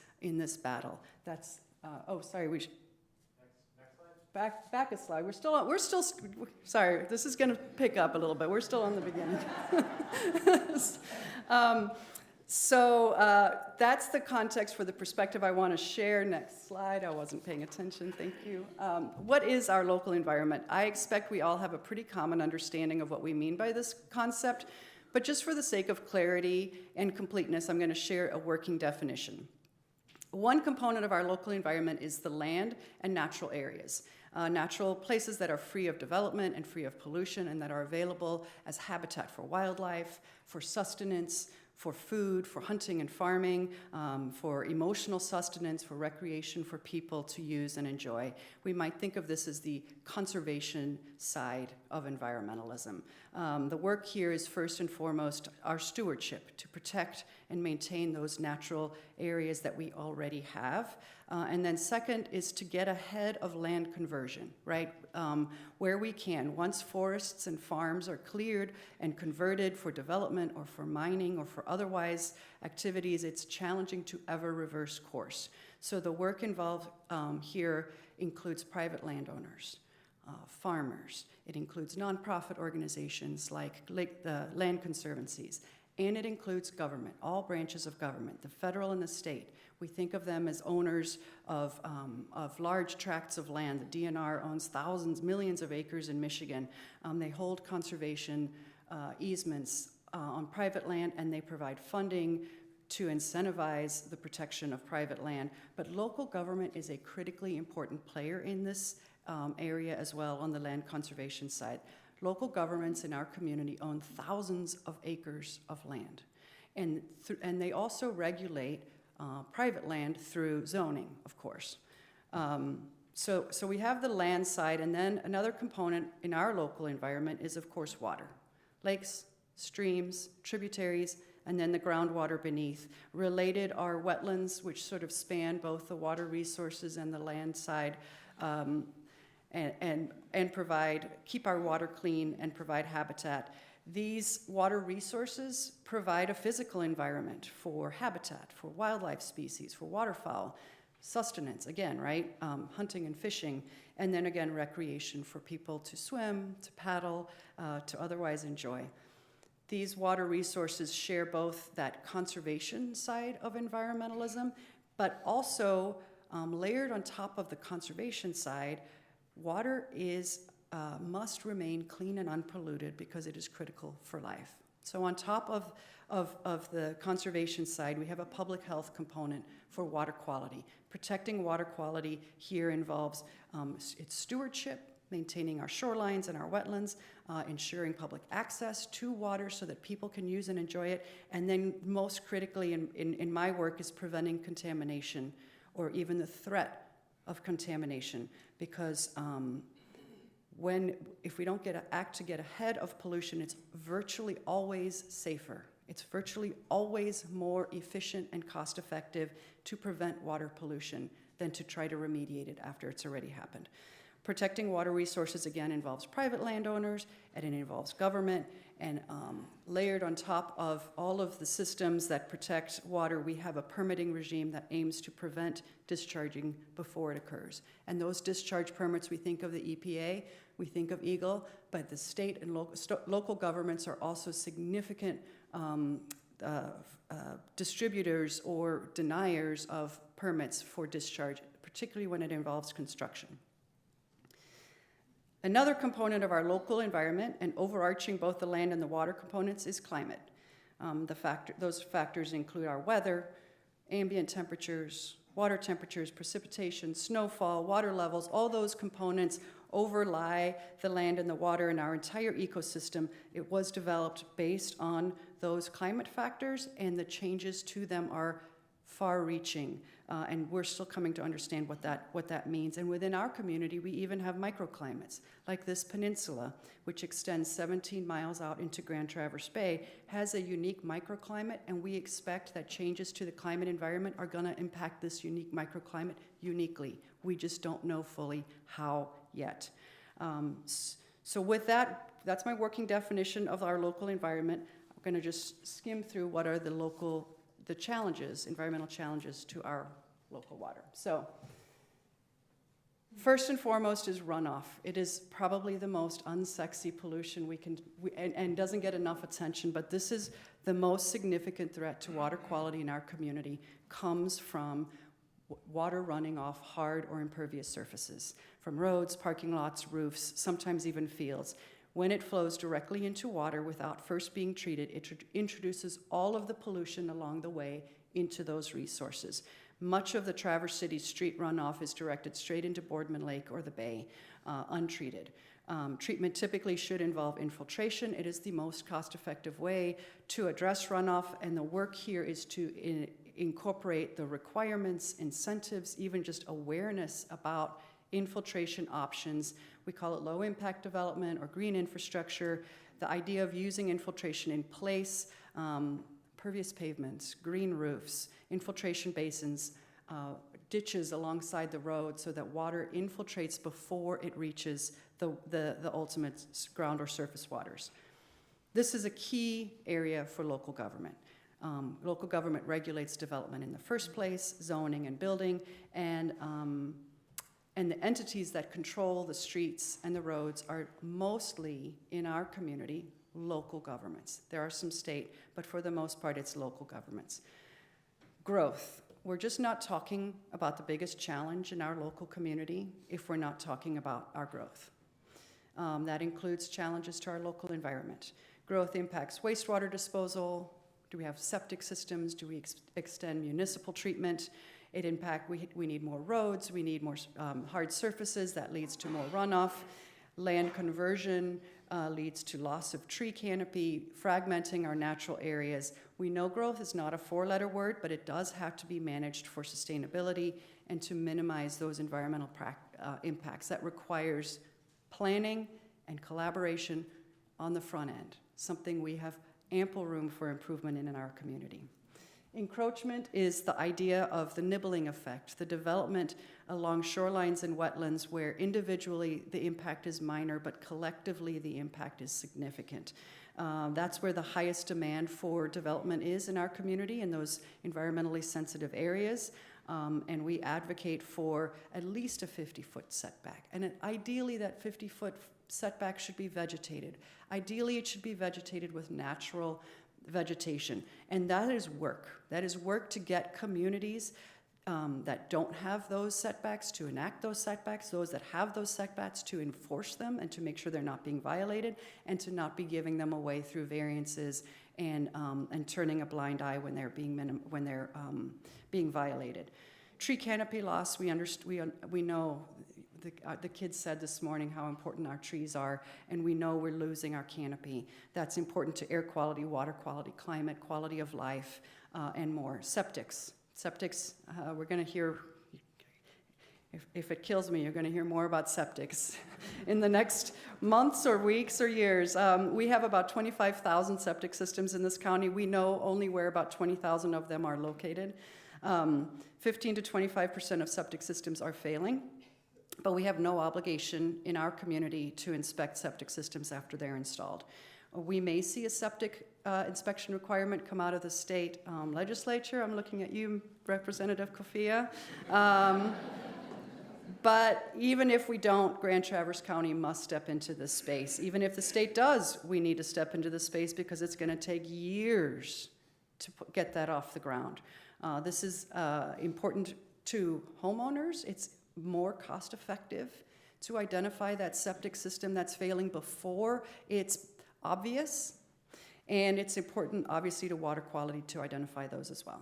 battle. That's sorry, we should. Back a slide. We're still. Sorry, this is going to pick up a little bit. We're still on the beginning. That's the context for the perspective I want to share. Next slide. I wasn't paying attention. Thank you. What is our local environment? I expect we all have a pretty common understanding of what we mean by this concept, but just for the sake of clarity and completeness, I'm going to share a working definition. One component of our local environment is the land and natural areas. Natural places that are free of development and free of pollution and that are available as habitat for wildlife, for sustenance, for food, for hunting and farming, for emotional sustenance, for recreation, for people to use and enjoy. We might think of this as the conservation side of environmentalism. The work here is first and foremost our stewardship to protect and maintain those natural areas that we already have. And then second is to get ahead of land conversion, right? Where we can. Once forests and farms are cleared and converted for development or for mining or for otherwise activities, it's challenging to ever reverse course. So the work involved here includes private landowners, farmers. It includes nonprofit organizations like the land conservancies. And it includes government, all branches of government, the federal and the state. We think of them as owners of large tracts of land. The DNR owns thousands, millions of acres in Michigan. They hold conservation easements on private land, and they provide funding to incentivize the protection of private land. But local government is a critically important player in this area as well on the land conservation side. Local governments in our community own thousands of acres of land. And they also regulate private land through zoning, of course. So we have the land side, and then another component in our local environment is, of course, water. Lakes, streams, tributaries, and then the groundwater beneath. Related are wetlands, which sort of span both the water resources and the land side, and keep our water clean and provide habitat. These water resources provide a physical environment for habitat, for wildlife species, for waterfowl, sustenance, again, right? Hunting and fishing, and then again, recreation for people to swim, to paddle, to otherwise enjoy. These water resources share both that conservation side of environmentalism, but also layered on top of the conservation side, water must remain clean and unpolluted because it is critical for life. So on top of the conservation side, we have a public health component for water quality. Protecting water quality here involves its stewardship, maintaining our shorelines and our wetlands, ensuring public access to water so that people can use and enjoy it, and then most critically in my work is preventing contamination or even the threat of contamination, because if we don't act to get ahead of pollution, it's virtually always safer. It's virtually always more efficient and cost-effective to prevent water pollution than to try to remediate it after it's already happened. Protecting water resources, again, involves private landowners, and it involves government, and layered on top of all of the systems that protect water, we have a permitting regime that aims to prevent discharging before it occurs. And those discharge permits, we think of the EPA, we think of EGLE, but the state and local governments are also significant distributors or deniers of permits for discharge, particularly when it involves construction. Another component of our local environment, and overarching both the land and the water components, is climate. Those factors include our weather, ambient temperatures, water temperatures, precipitation, snowfall, water levels. All those components overlie the land and the water in our entire ecosystem. It was developed based on those climate factors, and the changes to them are far-reaching, and we're still coming to understand what that means. And within our community, we even have microclimates, like this peninsula, which extends 17 miles out into Grand Traverse Bay, has a unique microclimate, and we expect that changes to the climate environment are going to impact this unique microclimate uniquely. We just don't know fully how yet. So with that, that's my working definition of our local environment. I'm going to just skim through what are the challenges, environmental challenges to our local water. So first and foremost is runoff. It is probably the most unsexy pollution and doesn't get enough attention, but this is the most significant threat to water quality in our community, comes from water running off hard or impervious surfaces, from roads, parking lots, roofs, sometimes even fields. When it flows directly into water without first being treated, it introduces all of the pollution along the way into those resources. Much of the Traverse City street runoff is directed straight into Boardman Lake or the bay, untreated. Treatment typically should involve infiltration. It is the most cost-effective way to address runoff, and the work here is to incorporate the requirements, incentives, even just awareness about infiltration options. We call it low-impact development or green infrastructure. The idea of using infiltration in place, pervious pavements, green roofs, infiltration basins, ditches alongside the road so that water infiltrates before it reaches the ultimate ground or surface waters. This is a key area for local government. Local government regulates development in the first place, zoning and building, and the entities that control the streets and the roads are mostly, in our community, local governments. There are some state, but for the most part, it's local governments. Growth. We're just not talking about the biggest challenge in our local community if we're not talking about our growth. That includes challenges to our local environment. Growth impacts wastewater disposal. Do we have septic systems? Do we extend municipal treatment? We need more roads, we need more hard surfaces, that leads to more runoff. Land conversion leads to loss of tree canopy, fragmenting our natural areas. We know growth is not a four-letter word, but it does have to be managed for sustainability and to minimize those environmental impacts. That requires planning and collaboration on the front end, something we have ample room for improvement in our community. Encroachment is the idea of the nibbling effect, the development along shorelines and wetlands where individually the impact is minor, but collectively the impact is significant. That's where the highest demand for development is in our community, in those environmentally sensitive areas. And we advocate for at least a 50-foot setback. And ideally that 50-foot setback should be vegetated. Ideally it should be vegetated with natural vegetation, and that is work. That is work to get communities that don't have those setbacks to enact those setbacks, those that have those setbacks to enforce them and to make sure they're not being violated, and to not be giving them away through variances and turning a blind eye when they're being violated. Tree canopy loss, we know. The kids said this morning how important our trees are, and we know we're losing our canopy. That's important to air quality, water quality, climate, quality of life, and more. Septics, we're going to hear, if it kills me, you're going to hear more about septics in the next months or weeks or years. We have about 25,000 septic systems in this county. We know only where about 20,000 of them are located. 15 to 25% of septic systems are failing. But we have no obligation in our community to inspect septic systems after they're installed. We may see a septic inspection requirement come out of the state legislature. I'm looking at you, Representative Kofia. But even if we don't, Grand Traverse County must step into this space. Even if the state does, we need to step into this space because it's going to take years to get that off the ground. This is important to homeowners. It's more cost-effective to identify that septic system that's failing before it's obvious. And it's important, obviously, to water quality to identify those as well.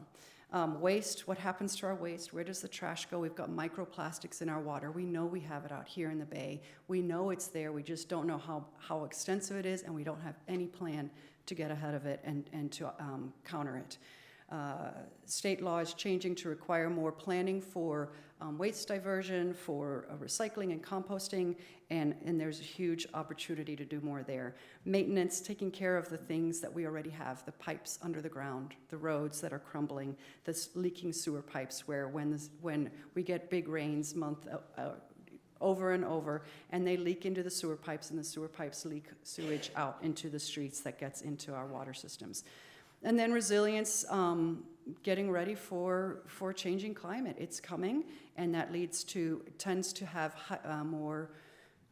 Waste, what happens to our waste? Where does the trash go? We've got microplastics in our water. We know we have it out here in the bay. We know it's there. We just don't know how extensive it is, and we don't have any plan to get ahead of it and to counter it. State law is changing to require more planning for waste diversion, for recycling and composting, and there's a huge opportunity to do more there. Maintenance, taking care of the things that we already have, the pipes under the ground, the roads that are crumbling, the leaking sewer pipes where when we get big rains over and over, and they leak into the sewer pipes, and the sewer pipes leak sewage out into the streets that gets into our water systems. And then resilience, getting ready for changing climate. It's coming, and that tends to have more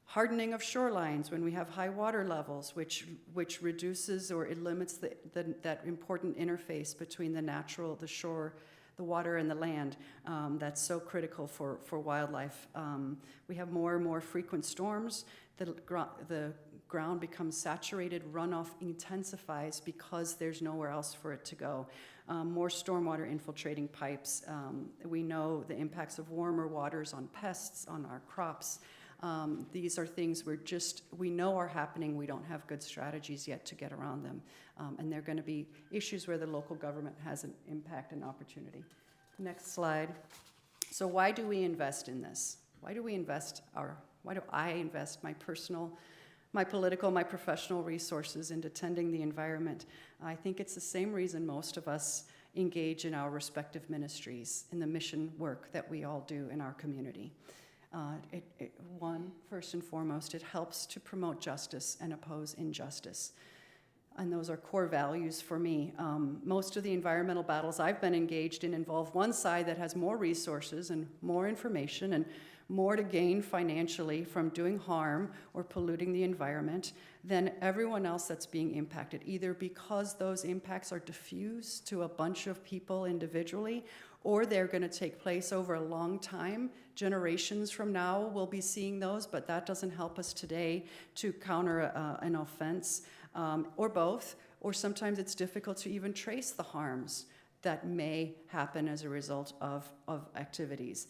hardening of shorelines when we have high water levels, which reduces or it limits that important interface between the shore, the water, and the land. That's so critical for wildlife. We have more and more frequent storms. The ground becomes saturated, runoff intensifies because there's nowhere else for it to go. More stormwater infiltrating pipes. We know the impacts of warmer waters on pests, on our crops. These are things we know are happening. We don't have good strategies yet to get around them. And they're going to be issues where the local government has an impact and opportunity. Next slide. So why do we invest in this? Why do I invest my personal, my political, my professional resources into tending the environment? I think it's the same reason most of us engage in our respective ministries, in the mission work that we all do in our community. First and foremost, it helps to promote justice and oppose injustice. And those are core values for me. Most of the environmental battles I've been engaged in involve one side that has more resources and more information and more to gain financially from doing harm or polluting the environment than everyone else that's being impacted, either because those impacts are diffused to a bunch of people individually, or they're going to take place over a long time. Generations from now we'll be seeing those, but that doesn't help us today to counter an offense, or both, or sometimes it's difficult to even trace the harms that may happen as a result of activities.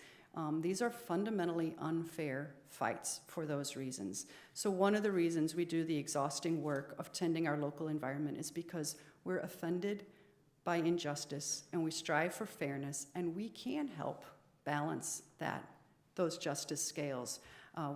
These are fundamentally unfair fights for those reasons. So one of the reasons we do the exhausting work of tending our local environment is because we're offended by injustice, and we strive for fairness, and we can help balance those justice scales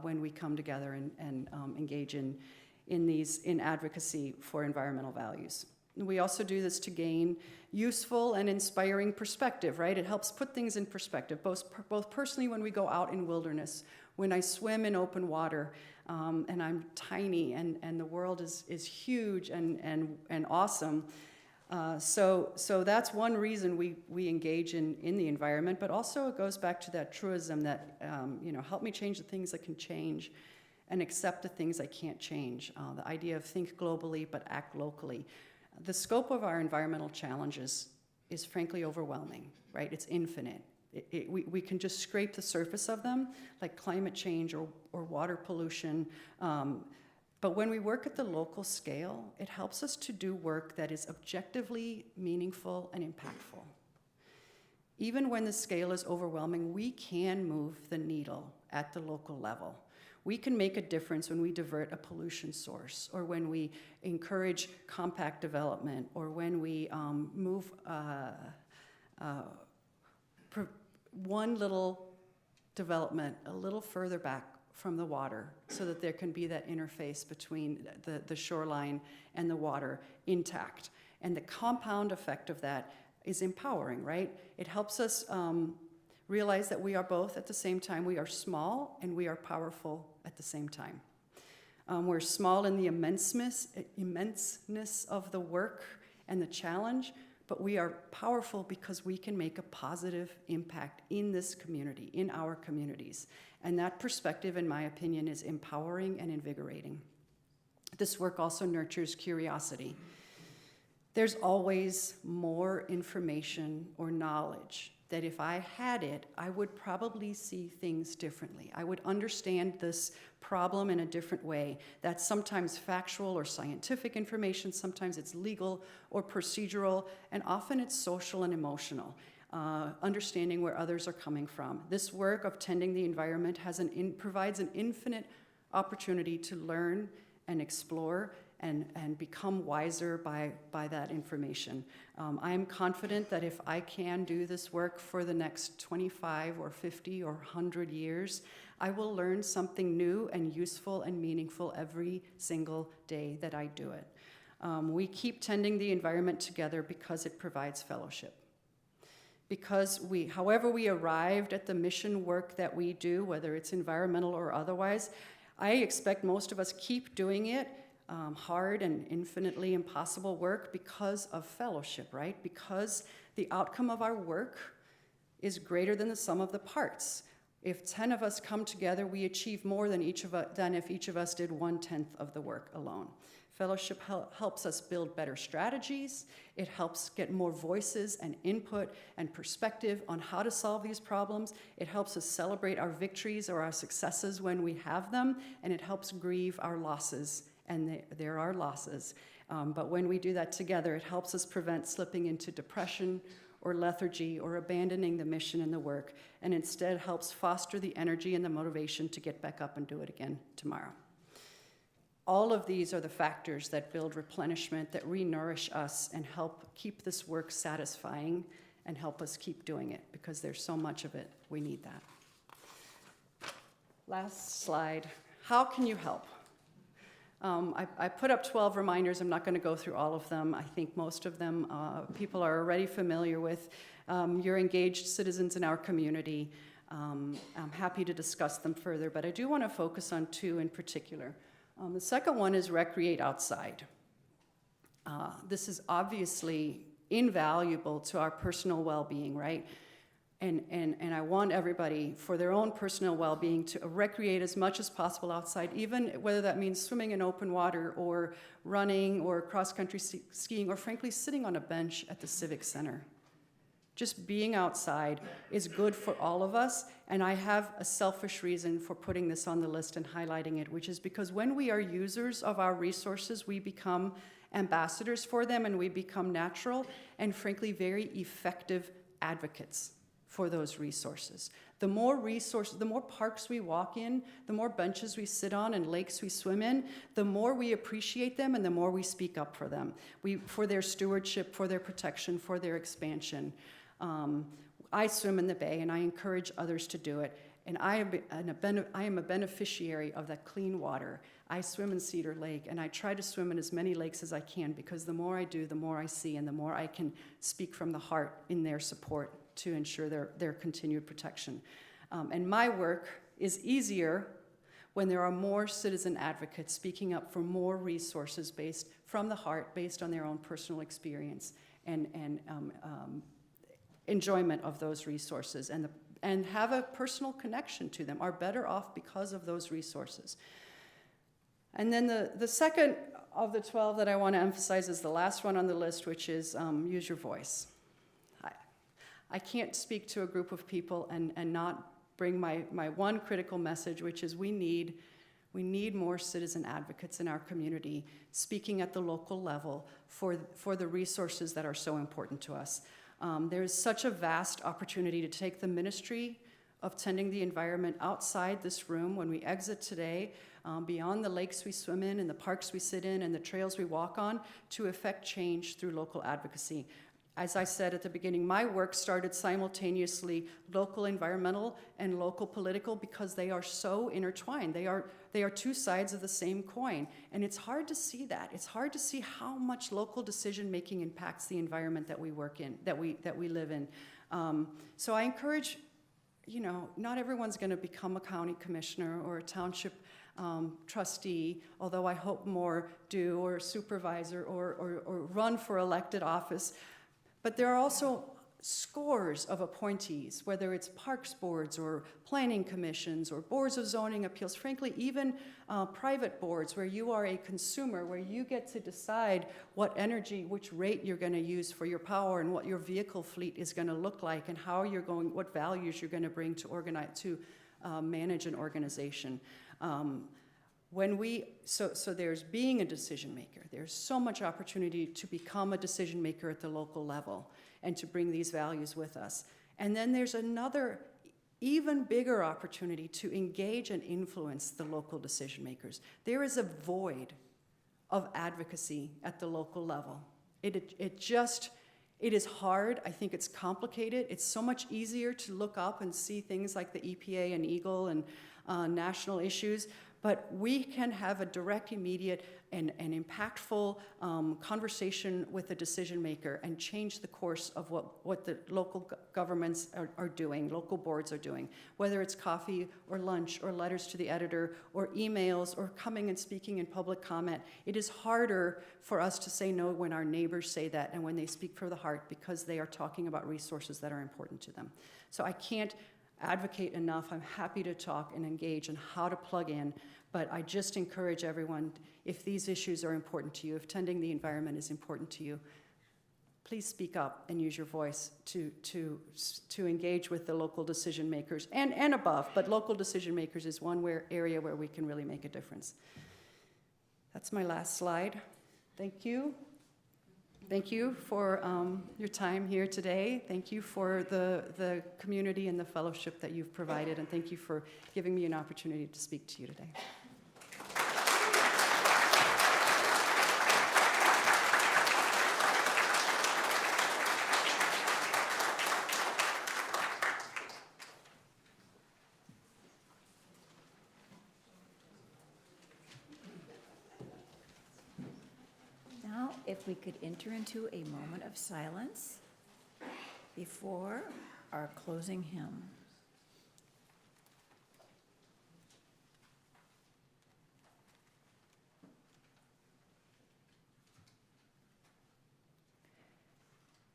when we come together and engage in advocacy for environmental values. We also do this to gain useful and inspiring perspective, right? It helps put things in perspective, both personally when we go out in wilderness, when I swim in open water, and I'm tiny, and the world is huge and awesome. So that's one reason we engage in the environment, but also it goes back to that truism that, help me change the things that can change and accept the things I can't change. The idea of think globally but act locally. The scope of our environmental challenges is frankly overwhelming, right? It's infinite. We can just scrape the surface of them, like climate change or water pollution. But when we work at the local scale, it helps us to do work that is objectively meaningful and impactful. Even when the scale is overwhelming, we can move the needle at the local level. We can make a difference when we divert a pollution source, or when we encourage compact development, or when we move one little development a little further back from the water, so that there can be that interface between the shoreline and the water intact. And the compound effect of that is empowering, right? It helps us realize that we are both at the same time. We are small and we are powerful at the same time. We're small in the immenseness of the work and the challenge, but we are powerful because we can make a positive impact in this community, in our communities. And that perspective, in my opinion, is empowering and invigorating. This work also nurtures curiosity. There's always more information or knowledge that if I had it, I would probably see things differently. I would understand this problem in a different way. That's sometimes factual or scientific information, sometimes it's legal or procedural, and often it's social and emotional. Understanding where others are coming from. This work of tending the environment provides an infinite opportunity to learn and explore and become wiser by that information. I am confident that if I can do this work for the next 25 or 50 or 100 years, I will learn something new and useful and meaningful every single day that I do it. We keep tending the environment together because it provides fellowship. Because however we arrived at the mission work that we do, whether it's environmental or otherwise, I expect most of us keep doing it, hard and infinitely impossible work because of fellowship, right? Because the outcome of our work is greater than the sum of the parts. If 10 of us come together, we achieve more than if each of us did 1/10 of the work alone. Fellowship helps us build better strategies. It helps get more voices and input and perspective on how to solve these problems. It helps us celebrate our victories or our successes when we have them, and it helps grieve our losses, and there are losses. But when we do that together, it helps us prevent slipping into depression or lethargy or abandoning the mission and the work, and instead helps foster the energy and the motivation to get back up and do it again tomorrow. All of these are the factors that build replenishment, that re-nourish us and help keep this work satisfying and help us keep doing it, because there's so much of it. We need that. Last slide. How can you help? I put up 12 reminders. I'm not going to go through all of them. I think most of them people are already familiar with. You're engaged citizens in our community. I'm happy to discuss them further, but I do want to focus on two in particular. The second one is recreate outside. This is obviously invaluable to our personal well-being, right? And I want everybody, for their own personal well-being, to recreate as much as possible outside, even whether that means swimming in open water or running or cross-country skiing or frankly sitting on a bench at the Civic Center. Just being outside is good for all of us, and I have a selfish reason for putting this on the list and highlighting it, which is because when we are users of our resources, we become ambassadors for them, and we become natural and frankly very effective advocates for those resources. The more parks we walk in, the more benches we sit on and lakes we swim in, the more we appreciate them and the more we speak up for them, for their stewardship, for their protection, for their expansion. I swim in the bay, and I encourage others to do it. And I am a beneficiary of that clean water. I swim in Cedar Lake, and I try to swim in as many lakes as I can, because the more I do, the more I see, and the more I can speak from the heart in their support to ensure their continued protection. And my work is easier when there are more citizen advocates speaking up for more resources based from the heart, based on their own personal experience and enjoyment of those resources, and have a personal connection to them, are better off because of those resources. And then the second of the 12 that I want to emphasize is the last one on the list, which is use your voice. I can't speak to a group of people and not bring my one critical message, which is we need more citizen advocates in our community speaking at the local level for the resources that are so important to us. There is such a vast opportunity to take the ministry of tending the environment outside this room when we exit today, beyond the lakes we swim in and the parks we sit in and the trails we walk on, to effect change through local advocacy. As I said at the beginning, my work started simultaneously local environmental and local political because they are so intertwined. They are two sides of the same coin, and it's hard to see that. It's hard to see how much local decision-making impacts the environment that we work in, that we live in. So I encourage, not everyone's going to become a county commissioner or a township trustee, although I hope more do, or a supervisor, or run for elected office. But there are also scores of appointees, whether it's parks boards or planning commissions or boards of zoning appeals, frankly, even private boards where you are a consumer, where you get to decide what energy, which rate you're going to use for your power and what your vehicle fleet is going to look like and how you're going, what values you're going to bring to manage an organization. So there's being a decision maker. There's so much opportunity to become a decision maker at the local level and to bring these values with us. And then there's another even bigger opportunity to engage and influence the local decision makers. There is a void of advocacy at the local level. It is hard. I think it's complicated. It's so much easier to look up and see things like the EPA and EGLE and national issues, but we can have a direct, immediate, and impactful conversation with the decision maker and change the course of what the local governments are doing, local boards are doing, whether it's coffee or lunch or letters to the editor or emails or coming and speaking in public comment. It is harder for us to say no when our neighbors say that and when they speak from the heart because they are talking about resources that are important to them. So I can't advocate enough. I'm happy to talk and engage on how to plug in, but I just encourage everyone, if these issues are important to you, if tending the environment is important to you, please speak up and use your voice to engage with the local decision makers and above, but local decision makers is one area where we can really make a difference. That's my last slide. Thank you. Thank you for your time here today. Thank you for the community and the fellowship that you've provided, and thank you for giving me an opportunity to speak to you today. If we could enter into a moment of silence before our closing hymn.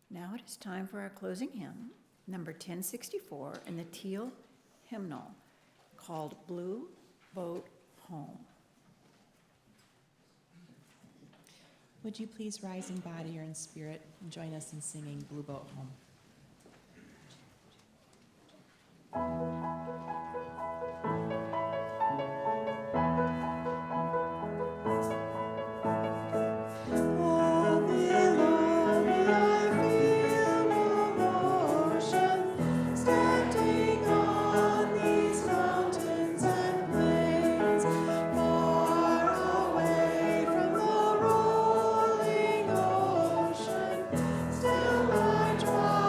Now it is time for our closing hymn, number 1064 in the Teal hymnal, called Blue Boat Home. Would you please rise in body or in spirit and join us in singing Blue Boat Home? Still I try.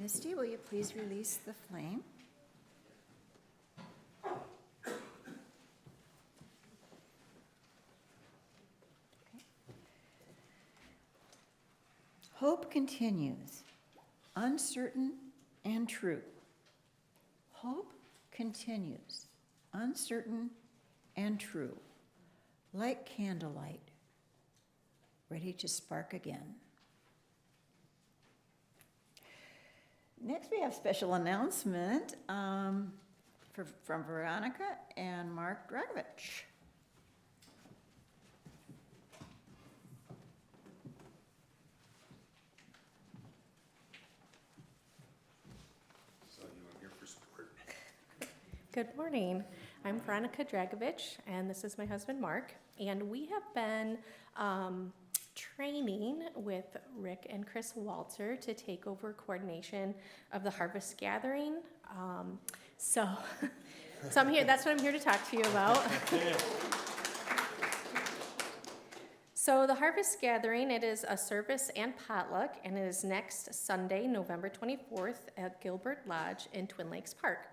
Misty, will you please release the flame? Hope continues, uncertain and true. Hope continues, uncertain and true, like candlelight, ready to spark again. Next, we have special announcement from Veronica and Mark Dragovich. So you are here for support. Good morning. I'm Veronica Dragovich, and this is my husband, Mark. And we have been training with Rick and Chris Walter to take over coordination of the Harvest Gathering. So I'm here. That's what I'm here to talk to you about. So the Harvest Gathering, it is a service and potluck, and it is next Sunday, November 24th at Gilbert Lodge in Twin Lakes Park.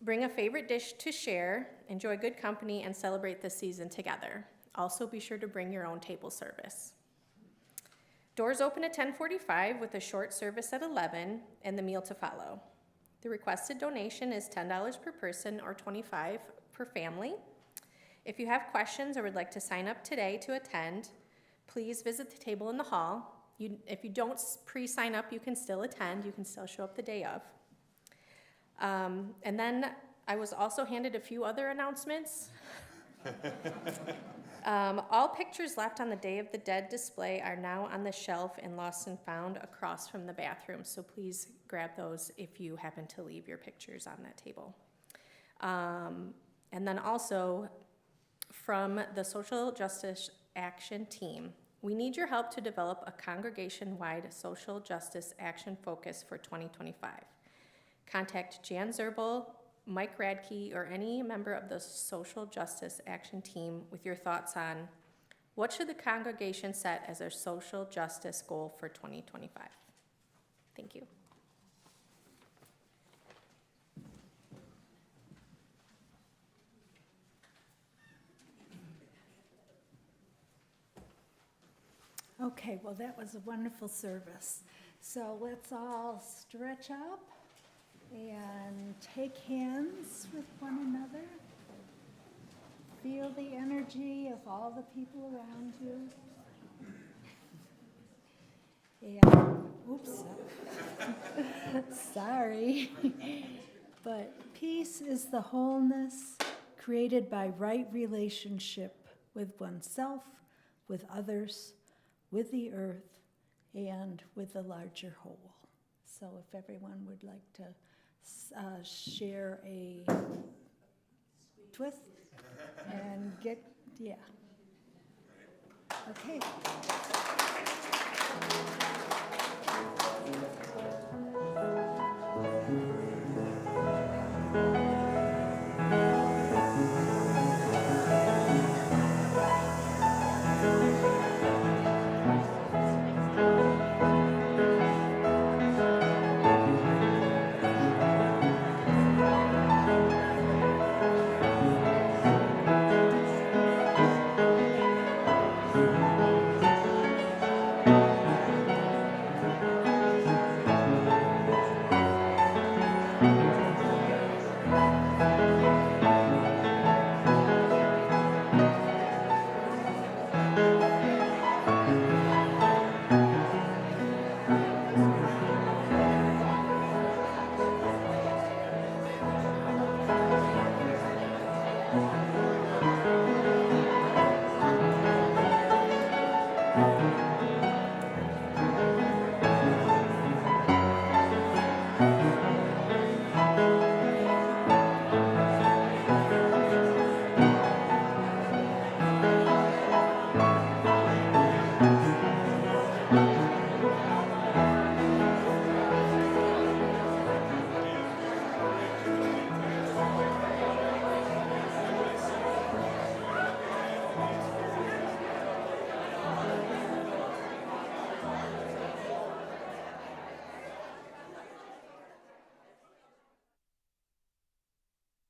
Bring a favorite dish to share, enjoy good company, and celebrate the season together. Also, be sure to bring your own table service. Doors open at 10:45 with a short service at 11 and the meal to follow. The requested donation is $10 per person or $25 per family. If you have questions or would like to sign up today to attend, please visit the table in the hall. If you don't pre-sign up, you can still attend. You can still show up the day of. And then I was also handed a few other announcements. All pictures left on the Day of the Dead display are now on the shelf in Lost and Found across from the bathroom, so please grab those if you happen to leave your pictures on that table. And then also, from the Social Justice Action Team, we need your help to develop a congregation-wide social justice action focus for 2025. Contact Jan Zerbel, Mike Radke, or any member of the Social Justice Action Team with your thoughts on what should the congregation set as their social justice goal for 2025. Thank you. Okay, well, that was a wonderful service. So let's all stretch up and take hands with one another. Feel the energy of all the people around you. And, oops, sorry. But peace is the wholeness created by right relationship with oneself, with others, with the earth, and with the larger whole. So if everyone would like to share a twist and get, yeah. Okay.